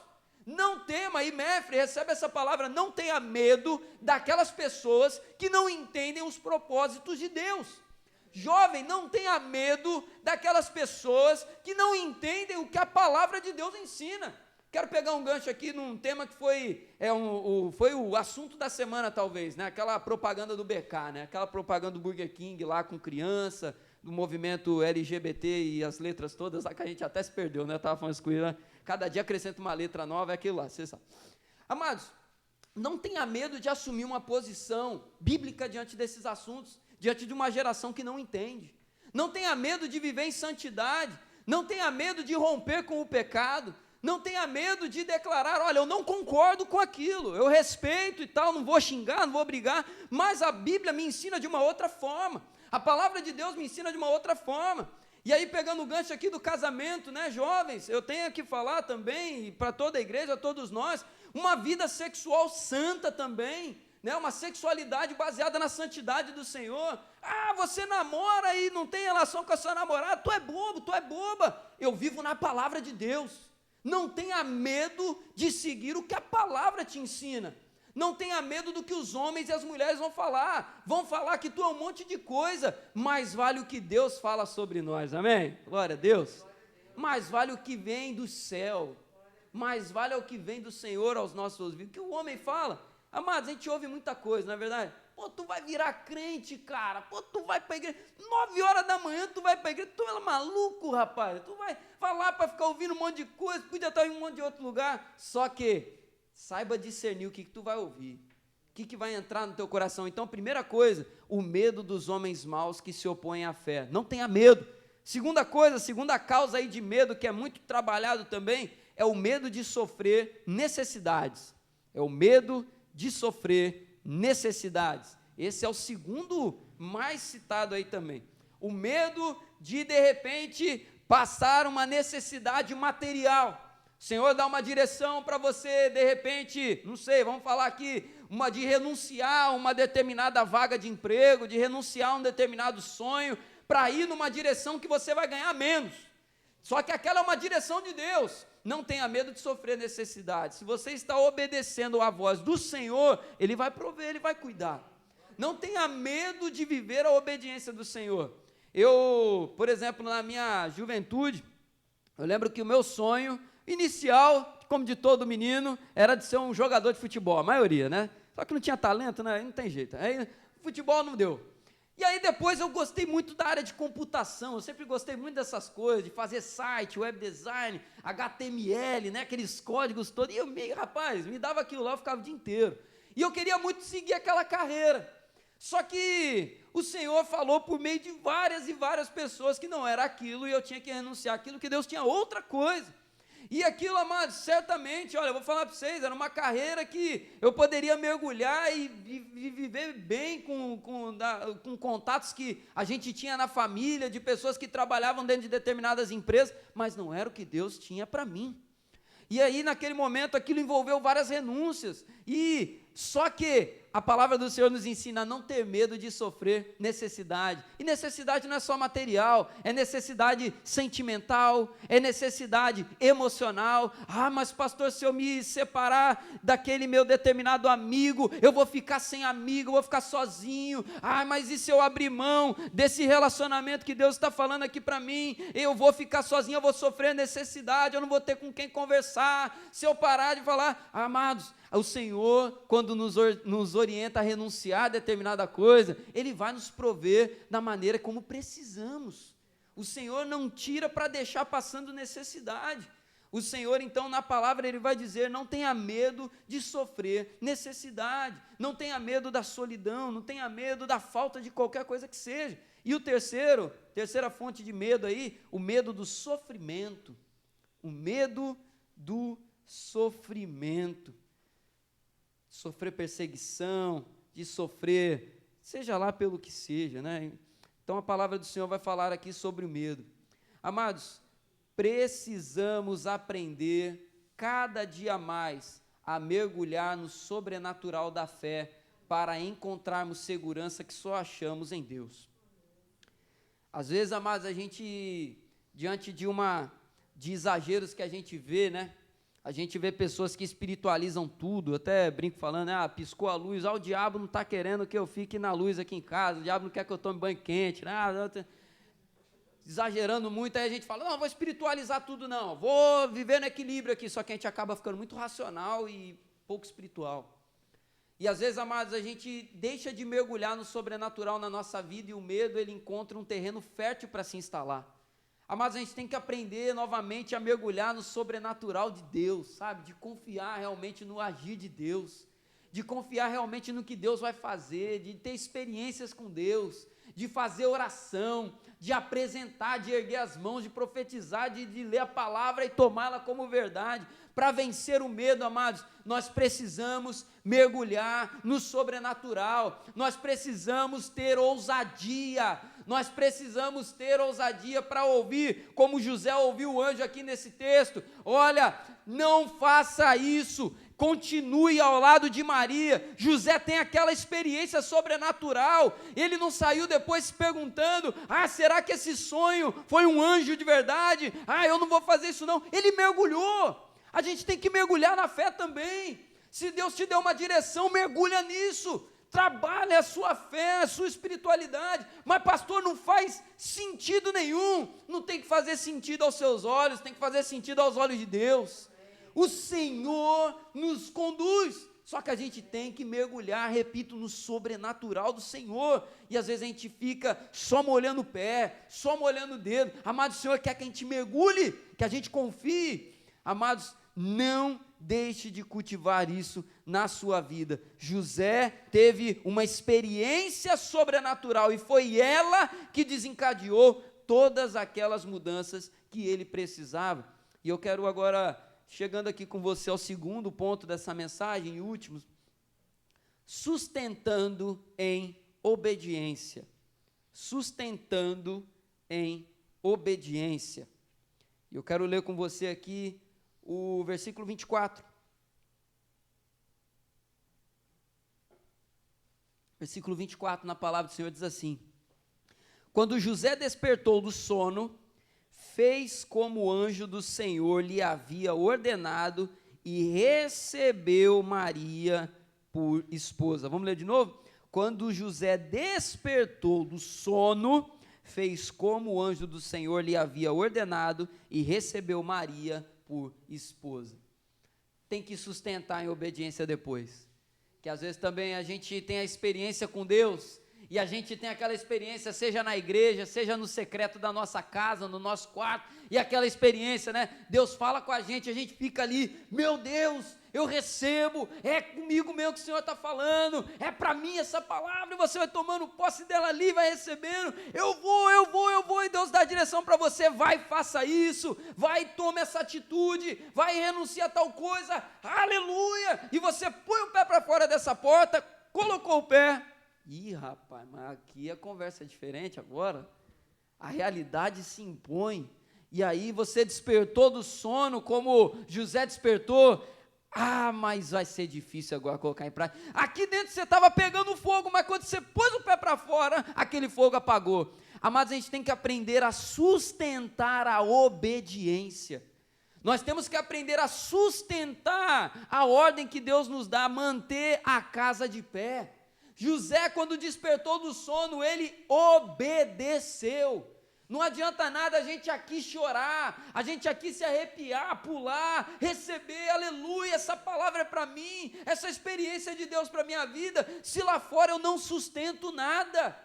Não tema, e Mefre recebe essa palavra, não tenha medo daquelas pessoas que não entendem os propósitos de Deus. Jovem, não tenha medo daquelas pessoas que não entendem o que a palavra de Deus ensina. Quero pegar um gancho aqui num tema que foi o assunto da semana, talvez, né? Aquela propaganda do BK, né? Aquela propaganda do Burger King lá com criança, do movimento LGBT e as letras todas, lá que a gente até se perdeu, né? Estava falando isso com ele, né? Cada dia acrescenta uma letra nova, é aquilo lá, você sabe. Amados, não tenha medo de assumir uma posição bíblica diante desses assuntos, diante de uma geração que não entende. Não tenha medo de viver em santidade, não tenha medo de romper com o pecado, não tenha medo de declarar, olha, eu não concordo com aquilo, eu respeito e tal, não vou xingar, não vou brigar, mas a Bíblia me ensina de uma outra forma, a palavra de Deus me ensina de uma outra forma. E aí, pegando o gancho aqui do casamento, né, jovens, eu tenho que falar também, para toda a igreja, todos nós, uma vida sexual santa também, né, uma sexualidade baseada na santidade do Senhor. Ah, você namora e não tem relação com a sua namorada, tu é bobo, tu é boba. Eu vivo na palavra de Deus. Não tenha medo de seguir o que a palavra te ensina. Não tenha medo do que os homens e as mulheres vão falar. Vão falar que tu é um monte de coisa. Mais vale o que Deus fala sobre nós, amém? Glória a Deus. Mais vale o que vem do céu. Mais vale o que vem do Senhor aos nossos ouvidos. O que o homem fala? Amados, a gente ouve muita coisa, não é verdade? Pô, tu vai virar crente, cara. Pô, tu vai para a igreja. 9 horas da manhã tu vai para a igreja. Tu é maluco, rapaz. Tu vai falar para ficar ouvindo um monte de coisa. Podia estar em um monte de outro lugar. Só que saiba discernir o que tu vai ouvir. O que vai entrar no teu coração. Então, primeira coisa, o medo dos homens maus que se opõem à fé. Não tenha medo. Segunda coisa, segunda causa aí de medo, que é muito trabalhado também, é o medo de sofrer necessidades. É o medo de sofrer necessidades. Esse é o segundo mais citado aí também. O medo de repente, passar uma necessidade material. O Senhor dá uma direção para você, de repente, não sei, vamos falar aqui, de renunciar a uma determinada vaga de emprego, de renunciar a um determinado sonho, para ir numa direção que você vai ganhar menos. Só que aquela é uma direção de Deus. Não tenha medo de sofrer necessidade. Se você está obedecendo à voz do Senhor, Ele vai prover, Ele vai cuidar. Não tenha medo de viver a obediência do Senhor. Eu, por exemplo, na minha juventude, eu lembro que o meu sonho inicial, como de todo menino, era de ser um jogador de futebol, a maioria, né? Só que não tinha talento, né? Não tem jeito. Aí, futebol não deu. E aí depois eu gostei muito da área de computação, eu sempre gostei muito dessas coisas, de fazer site, web design, HTML, né, aqueles códigos todos, e eu, rapaz, me dava aquilo lá, eu ficava o dia inteiro. E eu queria muito seguir aquela carreira. Só que o Senhor falou por meio de várias e várias pessoas que não era aquilo, e eu tinha que renunciar àquilo, que Deus tinha outra coisa. E aquilo, amados, certamente, olha, eu vou falar para vocês, era uma carreira que eu poderia mergulhar e viver bem com contatos que a gente tinha na família, de pessoas que trabalhavam dentro de determinadas empresas, mas não era o que Deus tinha para mim. E aí, naquele momento, aquilo envolveu várias renúncias, e só que a palavra do Senhor nos ensina a não ter medo de sofrer necessidade. E necessidade não é só material, é necessidade sentimental, é necessidade emocional. Ah, mas pastor, se eu me separar daquele meu determinado amigo, eu vou ficar sem amigo, eu vou ficar sozinho. Ah, mas e se eu abrir mão desse relacionamento que Deus está falando aqui para mim? Eu vou ficar sozinho, eu vou sofrer necessidade, eu não vou ter com quem conversar. Se eu parar de falar, amados, o Senhor, quando nos orienta a renunciar a determinada coisa, Ele vai nos prover da maneira como precisamos. O Senhor não tira para deixar passando necessidade. O Senhor, então, na palavra, Ele vai dizer, não tenha medo de sofrer necessidade, não tenha medo da solidão, não tenha medo da falta de qualquer coisa que seja. E o terceira fonte de medo aí, o medo do sofrimento. O medo do sofrimento. Sofrer perseguição, de sofrer, seja lá pelo que seja, né? Então a palavra do Senhor vai falar aqui sobre o medo. Amados, precisamos aprender cada dia mais a mergulhar no sobrenatural da fé para encontrarmos segurança que só achamos em Deus. Às vezes, amados, a gente, diante de exageros que a gente vê, né? A gente vê pessoas que espiritualizam tudo, eu até brinco falando, piscou a luz, o diabo não está querendo que eu fique na luz aqui em casa, o diabo não quer que eu tome banho quente, exagerando muito, aí a gente fala, não, vou espiritualizar tudo não, vou viver no equilíbrio aqui, só que a gente acaba ficando muito racional e pouco espiritual. E às vezes, amados, a gente deixa de mergulhar no sobrenatural na nossa vida e o medo, ele encontra um terreno fértil para se instalar. Amados, a gente tem que aprender novamente a mergulhar no sobrenatural de Deus, sabe? De confiar realmente no agir de Deus, de confiar realmente no que Deus vai fazer, de ter experiências com Deus, de fazer oração, de apresentar, de erguer as mãos, de profetizar, de ler a palavra e tomá-la como verdade. Para vencer o medo, amados, nós precisamos mergulhar no sobrenatural, nós precisamos ter ousadia, para ouvir, como José ouviu o anjo aqui nesse texto. Olha, não faça isso, continue ao lado de Maria. José tem aquela experiência sobrenatural, ele não saiu depois se perguntando, será que esse sonho foi um anjo de verdade? Eu não vou fazer isso não. Ele mergulhou. A gente tem que mergulhar na fé também. Se Deus te deu uma direção, mergulha nisso. Trabalhe a sua fé, a sua espiritualidade. Mas pastor, não faz sentido nenhum. Não tem que fazer sentido aos seus olhos, tem que fazer sentido aos olhos de Deus. O Senhor nos conduz. Só que a gente tem que mergulhar, repito, no sobrenatural do Senhor. E às vezes a gente fica só molhando o pé, só molhando o dedo. Amado, o Senhor quer que a gente mergulhe, que a gente confie. Amados, não deixe de cultivar isso na sua vida. José teve uma experiência sobrenatural e foi ela que desencadeou todas aquelas mudanças que ele precisava. E eu quero agora, chegando aqui com você ao segundo ponto dessa mensagem e último, sustentando em obediência. Sustentando em obediência. E eu quero ler com você aqui o versículo 24. Versículo 24, na palavra do Senhor, diz assim: quando José despertou do sono, fez como o anjo do Senhor lhe havia ordenado e recebeu Maria por esposa. Vamos ler de novo? Quando José despertou do sono, fez como o anjo do Senhor lhe havia ordenado e recebeu Maria por esposa. Tem que sustentar em obediência depois, que às vezes também a gente tem a experiência com Deus, e a gente tem aquela experiência, seja na igreja, seja no secreto da nossa casa, no nosso quarto, e aquela experiência, Deus fala com a gente fica ali, meu Deus, eu recebo, é comigo mesmo que o Senhor está falando, é para mim essa palavra, e você vai tomando posse dela ali, vai recebendo, eu vou, e Deus dá a direção para você, vai, faça isso, vai, tome essa atitude, vai, renuncia a tal coisa, aleluia, e você põe o pé para fora dessa porta, colocou o pé, rapaz, mas aqui a conversa é diferente agora, a realidade se impõe, e aí você despertou do sono, como José despertou, mas vai ser difícil agora colocar em prática. Aqui dentro você estava pegando fogo, mas quando você pôs o pé para fora, aquele fogo apagou. Amados, a gente tem que aprender a sustentar a obediência. Nós temos que aprender a sustentar a ordem que Deus nos dá, manter a casa de pé. José, quando despertou do sono, ele obedeceu. Não adianta nada a gente aqui chorar, a gente aqui se arrepiar, pular, receber, aleluia, essa palavra é para mim, essa experiência de Deus para a minha vida, se lá fora eu não sustento nada.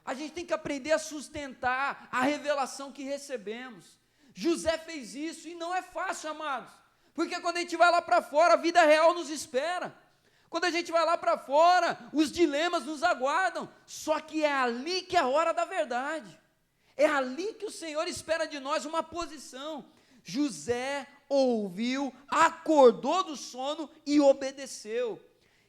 A gente tem que aprender a sustentar a revelação que recebemos. José fez isso e não é fácil, amados, porque quando a gente vai lá para fora, a vida real nos espera. Quando a gente vai lá para fora, os dilemas nos aguardam, só que é ali que é a hora da verdade. É ali que o Senhor espera de nós uma posição. José ouviu, acordou do sono e obedeceu.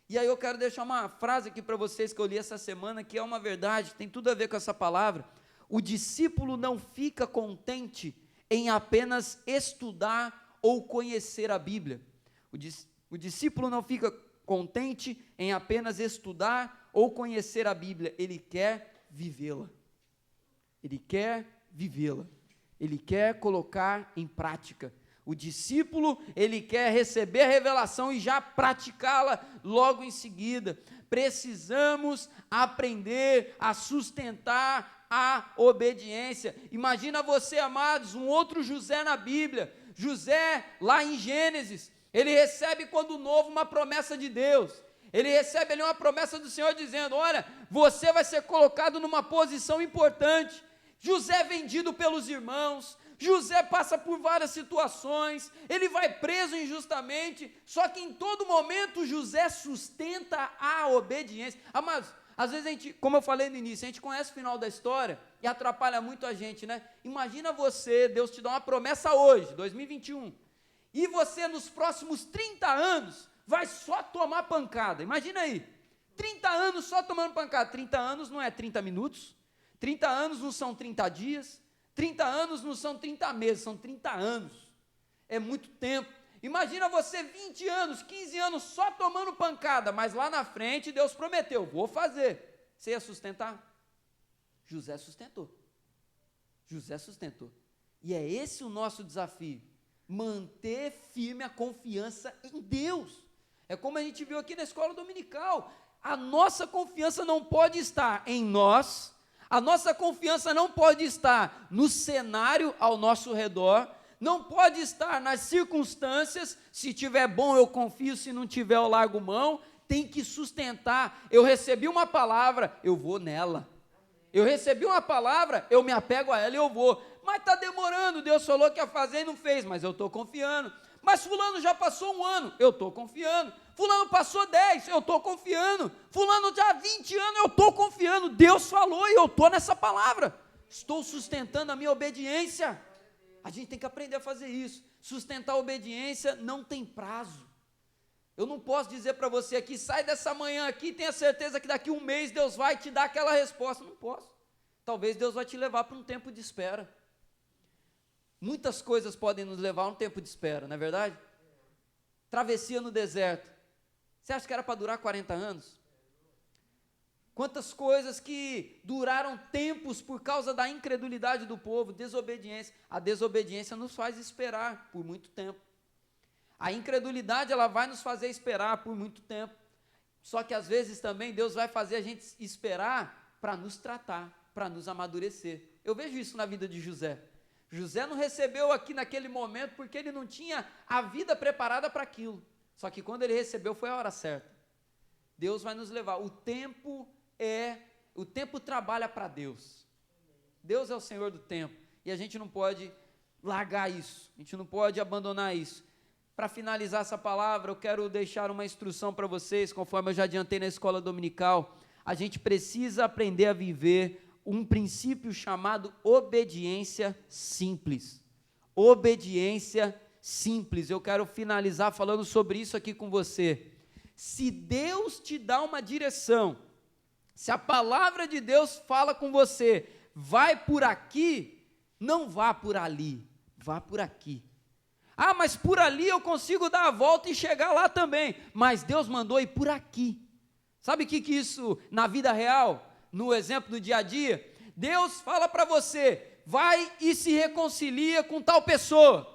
E aí eu quero deixar uma frase aqui para vocês que eu li essa semana, que é uma verdade, tem tudo a ver com essa palavra. O discípulo não fica contente em apenas estudar ou conhecer a Bíblia. O discípulo não fica contente em apenas estudar ou conhecer a Bíblia, ele quer vivê-la. Ele quer vivê-la, ele quer colocar em prática. O discípulo, ele quer receber a revelação e já praticá-la logo em seguida. Precisamos aprender a sustentar a obediência. Imagina você, amados, um outro José na Bíblia. José, lá em Gênesis, ele recebe quando novo uma promessa de Deus. Ele recebe ali uma promessa do Senhor dizendo: olha, você vai ser colocado numa posição importante. José é vendido pelos irmãos, José passa por várias situações, ele vai preso injustamente, só que em todo momento José sustenta a obediência. Mas às vezes a gente, como eu falei no início, a gente conhece o final da história e atrapalha muito a gente, né? Imagina você, Deus te dá uma promessa hoje, 2021, e você nos próximos 30 anos vai só tomar pancada. Imagina aí, 30 anos só tomando pancada. 30 anos não é 30 minutos, 30 anos não são 30 dias, 30 anos não são 30 meses, são 30 anos, é muito tempo. Imagina você 20 anos, 15 anos só tomando pancada, mas lá na frente Deus prometeu: vou fazer. Você ia sustentar? José sustentou. José sustentou. E é esse o nosso desafio, manter firme a confiança em Deus. É como a gente viu aqui na escola dominical, a nossa confiança não pode estar em nós, a nossa confiança não pode estar no cenário ao nosso redor, não pode estar nas circunstâncias. Se tiver bom eu confio, se não tiver eu largo mão. Tem que sustentar. Eu recebi uma palavra, eu vou nela. Eu recebi uma palavra, eu me apego a ela e eu vou. Mas está demorando, Deus falou que ia fazer e não fez, mas eu estou confiando. Mas fulano já passou 1 ano, eu estou confiando. Fulano passou 10, eu estou confiando. Fulano já 20 anos, eu estou confiando. Deus falou e eu estou nessa palavra. Estou sustentando a minha obediência. A gente tem que aprender a fazer isso. Sustentar a obediência não tem prazo. Eu não posso dizer para você aqui: sai dessa manhã aqui e tenha certeza que daqui 1 mês Deus vai te dar aquela resposta. Não posso. Talvez Deus vai te levar para um tempo de espera. Muitas coisas podem nos levar a um tempo de espera, não é verdade? Travessia no deserto. Você acha que era para durar 40 anos? Quantas coisas que duraram tempos por causa da incredulidade do povo, desobediência. A desobediência nos faz esperar por muito tempo. A incredulidade, ela vai nos fazer esperar por muito tempo. Só que às vezes também Deus vai fazer a gente esperar para nos tratar, para nos amadurecer. Eu vejo isso na vida de José. José não recebeu aqui naquele momento porque ele não tinha a vida preparada para aquilo. Só que quando ele recebeu foi a hora certa. Deus vai nos levar. O tempo trabalha para Deus. Deus é o Senhor do tempo. E a gente não pode largar isso. A gente não pode abandonar isso. Para finalizar essa palavra, eu quero deixar uma instrução para vocês, conforme eu já adiantei na escola dominical. A gente precisa aprender a viver um princípio chamado obediência simples. Obediência simples. Eu quero finalizar falando sobre isso aqui com você. Se Deus te dá uma direção, se a palavra de Deus fala com você, vai por aqui, não vá por ali, vá por aqui. Ah, mas por ali eu consigo dar a volta e chegar lá também. Mas Deus mandou ir por aqui. Sabe o que isso, na vida real, no exemplo do dia a dia? Deus fala para você: vai e se reconcilia com tal pessoa.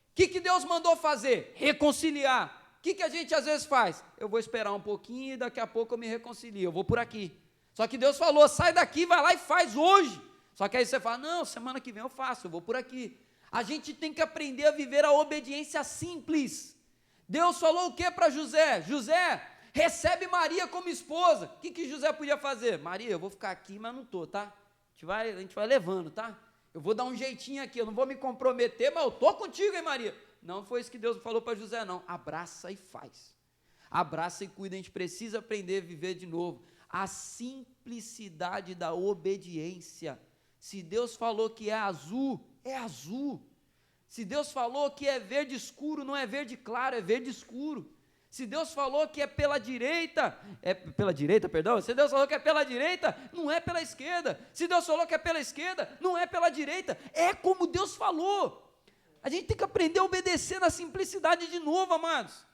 O que Deus mandou fazer? Reconciliar. O que a gente às vezes faz? Eu vou esperar um pouquinho e daqui a pouco eu me reconcilio, eu vou por aqui. Só que Deus falou: sai daqui, vai lá e faz hoje. Só que aí você fala: não, semana que vem eu faço, eu vou por aqui. A gente tem que aprender a viver a obediência simples. Deus falou o que para José? José, recebe Maria como esposa. O que José podia fazer? Maria, eu vou ficar aqui, mas não estou, tá? A gente vai levando, tá? Eu vou dar um jeitinho aqui, eu não vou me comprometer, mas eu estou contigo, hein, Maria? Não foi isso que Deus falou para José, não. Abraça e faz. Abraça e cuida. A gente precisa aprender a viver de novo a simplicidade da obediência. Se Deus falou que é azul, é azul. Se Deus falou que é verde escuro, não é verde claro, é verde escuro. Se Deus falou que é pela direita, se Deus falou que é pela direita, não é pela esquerda. Se Deus falou que é pela esquerda, não é pela direita. É como Deus falou. A gente tem que aprender a obedecer na simplicidade de novo, amados.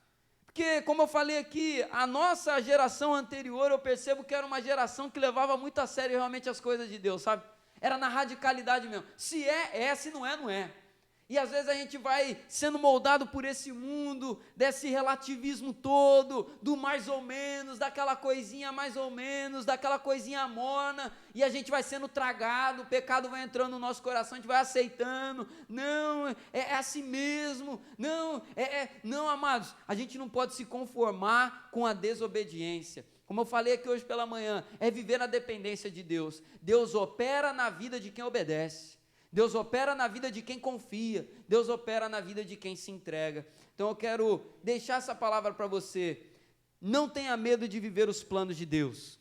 Porque, como eu falei aqui, a nossa geração anterior, eu percebo que era uma geração que levava muito a sério realmente as coisas de Deus, sabe? Era na radicalidade mesmo. Se é, se não é, não é. E às vezes a gente vai sendo moldado por esse mundo, desse relativismo todo, do mais ou menos, daquela coisinha mais ou menos, daquela coisinha morna, e a gente vai sendo tragado, o pecado vai entrando no nosso coração, a gente vai aceitando, não, é assim mesmo, não, amados, a gente não pode se conformar com a desobediência. Como eu falei aqui hoje pela manhã, é viver na dependência de Deus. Deus opera na vida de quem obedece. Deus opera na vida de quem confia, Deus opera na vida de quem se entrega. Então eu quero deixar essa palavra para você. Não tenha medo de viver os planos de Deus.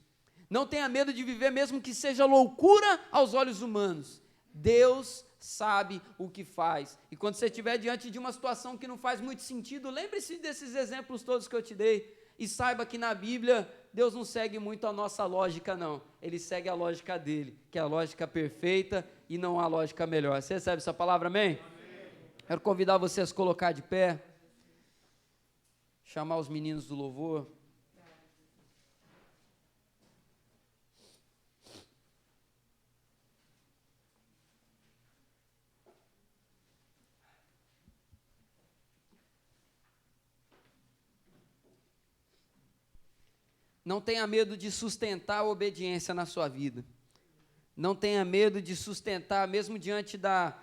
Não tenha medo de viver mesmo que seja loucura aos olhos humanos. Deus sabe o que faz. E quando você estiver diante de uma situação que não faz muito sentido, lembre-se desses exemplos todos que eu te dei. E saiba que na Bíblia, Deus não segue muito a nossa lógica, não. Ele segue a lógica dele, que é a lógica perfeita e não a lógica melhor. Você recebe essa palavra, amém? Amém. Quero convidar você a se colocar de pé, chamar os meninos do louvor. Não tenha medo de sustentar a obediência na sua vida. Não tenha medo de sustentar, mesmo diante da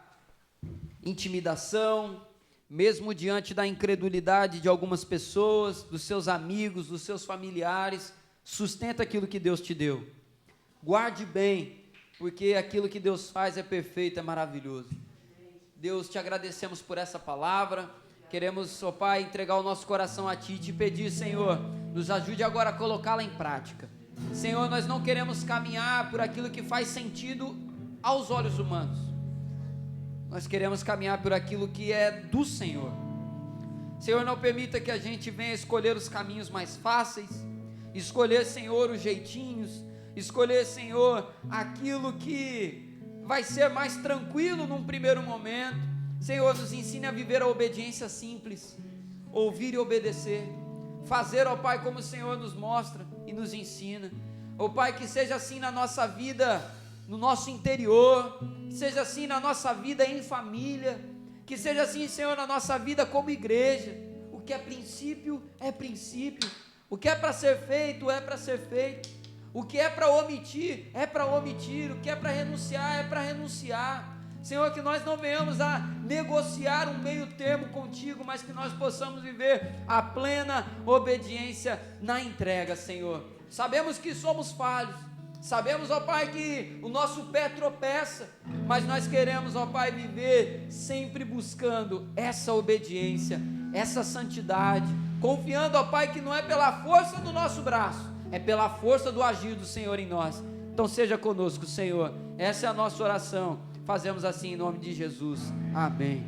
intimidação, mesmo diante da incredulidade de algumas pessoas, dos seus amigos, dos seus familiares. Sustenta aquilo que Deus te deu. Guarde bem, porque aquilo que Deus faz é perfeito, é maravilhoso. Deus, te agradecemos por essa palavra. Queremos, ó Pai, entregar o nosso coração a Ti e te pedir, Senhor, nos ajude agora a colocá-la em prática. Senhor, nós não queremos caminhar por aquilo que faz sentido aos olhos humanos. Nós queremos caminhar por aquilo que é do Senhor. Senhor, não permita que a gente venha escolher os caminhos mais fáceis, escolher, Senhor, os jeitinhos, escolher, Senhor, aquilo que vai ser mais tranquilo num primeiro momento. Senhor, nos ensine a viver a obediência simples, ouvir e obedecer, fazer, ó Pai, como o Senhor nos mostra e nos ensina. Ó Pai, que seja assim na nossa vida, no nosso interior, que seja assim na nossa vida em família, que seja assim, Senhor, na nossa vida como igreja. O que é princípio, o que é para ser feito, é para ser feito, o que é para omitir, é para omitir, o que é para renunciar, é para renunciar. Senhor, que nós não venhamos a negociar um meio termo contigo, mas que nós possamos viver a plena obediência na entrega, Senhor. Sabemos que somos falhos, sabemos, ó Pai, que o nosso pé tropeça, mas nós queremos, ó Pai, viver sempre buscando essa obediência, essa santidade, confiando, ó Pai, que não é pela força do nosso braço, é pela força do agir do Senhor em nós. Então seja conosco, Senhor, essa é a nossa oração. Fazemos assim em nome de Jesus, amém.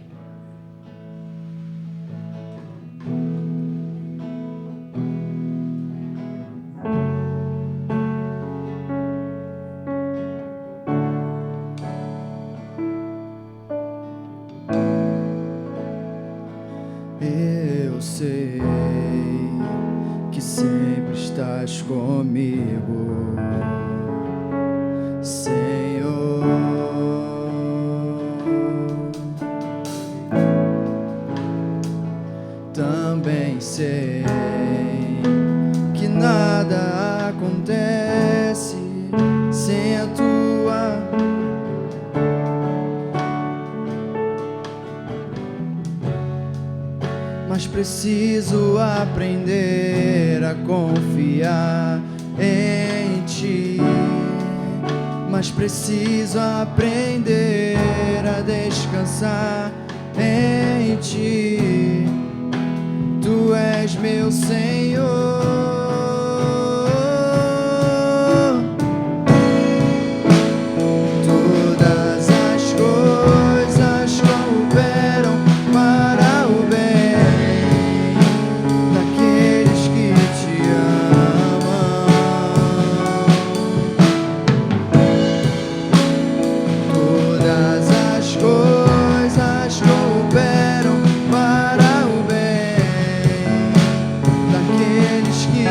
Eu sei que sempre estás comigo, Senhor. Também sei que nada acontece sem a tua. Mas preciso aprender a confiar em Ti. Mas preciso aprender a descansar em Ti. Tu és meu Senhor. Todas as coisas cooperam para o bem daqueles que te amam. Todas as coisas cooperam para o bem daqueles que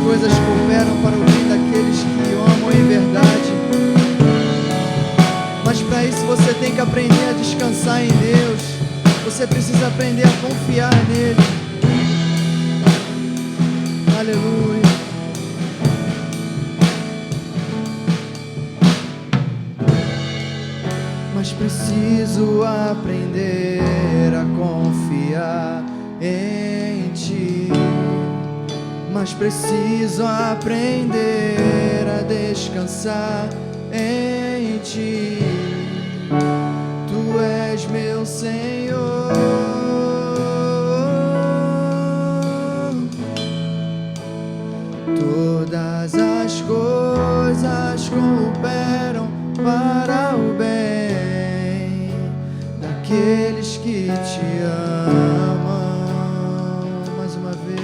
coisas cooperam para o bem daqueles que o amam em verdade. Mas para isso você tem que aprender a descansar em Deus. Você precisa aprender a confiar nele. Aleluia. Mas preciso aprender a confiar em ti. Mas preciso aprender a descansar em ti. Tu és meu Senhor. Todas as coisas cooperam para o bem daqueles que te amam. Mais uma vez.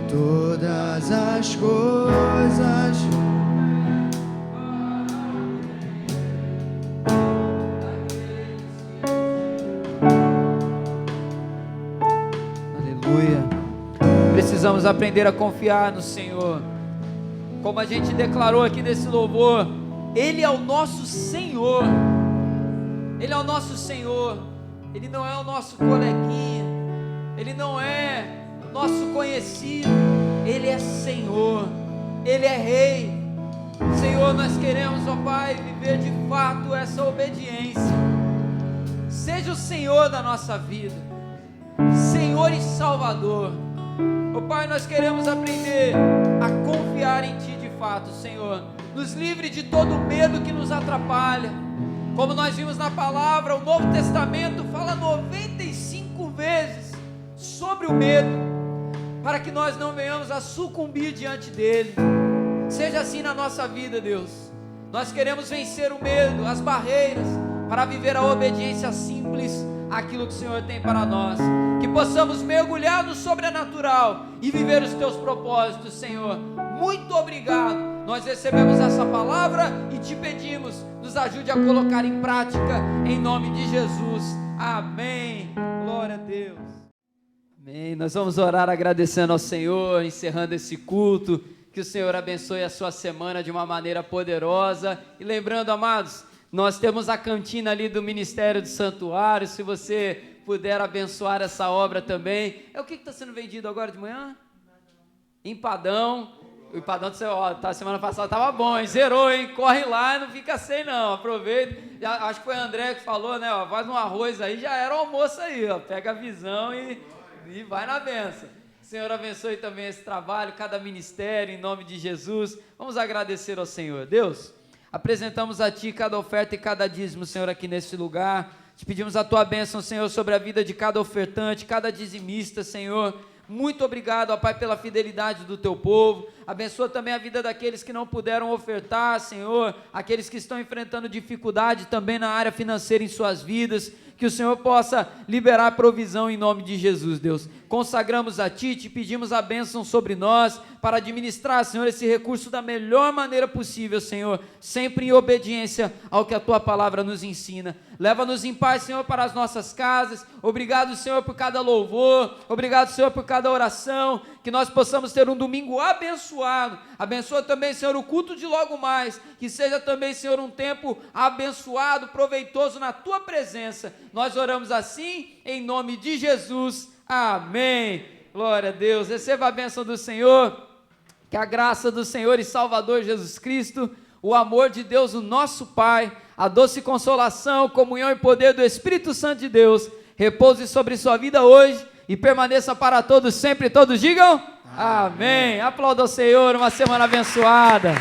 Todas as coisas precisamos aprender a confiar no Senhor. Como a gente declarou aqui nesse louvor, Ele é o nosso Senhor. Ele é o nosso Senhor. Ele não é o nosso coleguinha. Ele não é o nosso conhecido. Ele é Senhor. Ele é Rei. Senhor, nós queremos, ó Pai, viver de fato essa obediência. Seja o Senhor da nossa vida, Senhor e Salvador. Ó Pai, nós queremos aprender a confiar em Ti de fato, Senhor. Nos livre de todo medo que nos atrapalha. Como nós vimos na palavra, o Novo Testamento fala 95 vezes sobre o medo, para que nós não venhamos a sucumbir diante dele. Seja assim na nossa vida, Deus. Nós queremos vencer o medo, as barreiras, para viver a obediência simples àquilo que o Senhor tem para nós. Que possamos mergulhar no sobrenatural e viver os Teus propósitos, Senhor. Muito obrigado. Nós recebemos essa palavra e Te pedimos, nos ajude a colocar em prática, em nome de Jesus. Amém. Glória a Deus. Amém. Nós vamos orar agradecendo ao Senhor, encerrando esse culto. Que o Senhor abençoe a sua semana de uma maneira poderosa. E lembrando, amados, nós temos a cantina ali do Ministério do Santuário. Se você puder abençoar essa obra também. O que está sendo vendido agora de manhã? Empadão. O empadão do seu, semana passada estava bom, hein? Zerou, hein? Corre lá e não fica sem não, aproveita. Acho que foi o André que falou, né? Faz um arroz aí, já era o almoço aí, ó. Pega a visão e vai na benção. Senhor, abençoe também esse trabalho, cada ministério, em nome de Jesus. Vamos agradecer ao Senhor. Deus, apresentamos a Ti cada oferta e cada dízimo, Senhor, aqui nesse lugar. Te pedimos a Tua bênção, Senhor, sobre a vida de cada ofertante, cada dizimista, Senhor. Muito obrigado, ó Pai, pela fidelidade do Teu povo. Abençoa também a vida daqueles que não puderam ofertar, Senhor. Aqueles que estão enfrentando dificuldade também na área financeira em suas vidas. Que o Senhor possa liberar provisão em nome de Jesus, Deus. Consagramos a Ti, Te pedimos a bênção sobre nós, para administrar, Senhor, esse recurso da melhor maneira possível, Senhor, sempre em obediência ao que a Tua palavra nos ensina. Leva-nos em paz, Senhor, para as nossas casas. Obrigado, Senhor, por cada louvor. Obrigado, Senhor, por cada oração. Que nós possamos ter um domingo abençoado. Abençoa também, Senhor, o culto de logo mais. Que seja também, Senhor, um tempo abençoado, proveitoso na Tua presença. Nós oramos assim, em nome de Jesus. Amém. Glória a Deus. Receba a bênção do Senhor. Que a graça do Senhor e Salvador Jesus Cristo, o amor de Deus, o nosso Pai, a doce consolação, comunhão e poder do Espírito Santo de Deus, repouse sobre sua vida hoje e permaneça para todos sempre. Todos digam amém. Aplauda o Senhor, uma semana abençoada.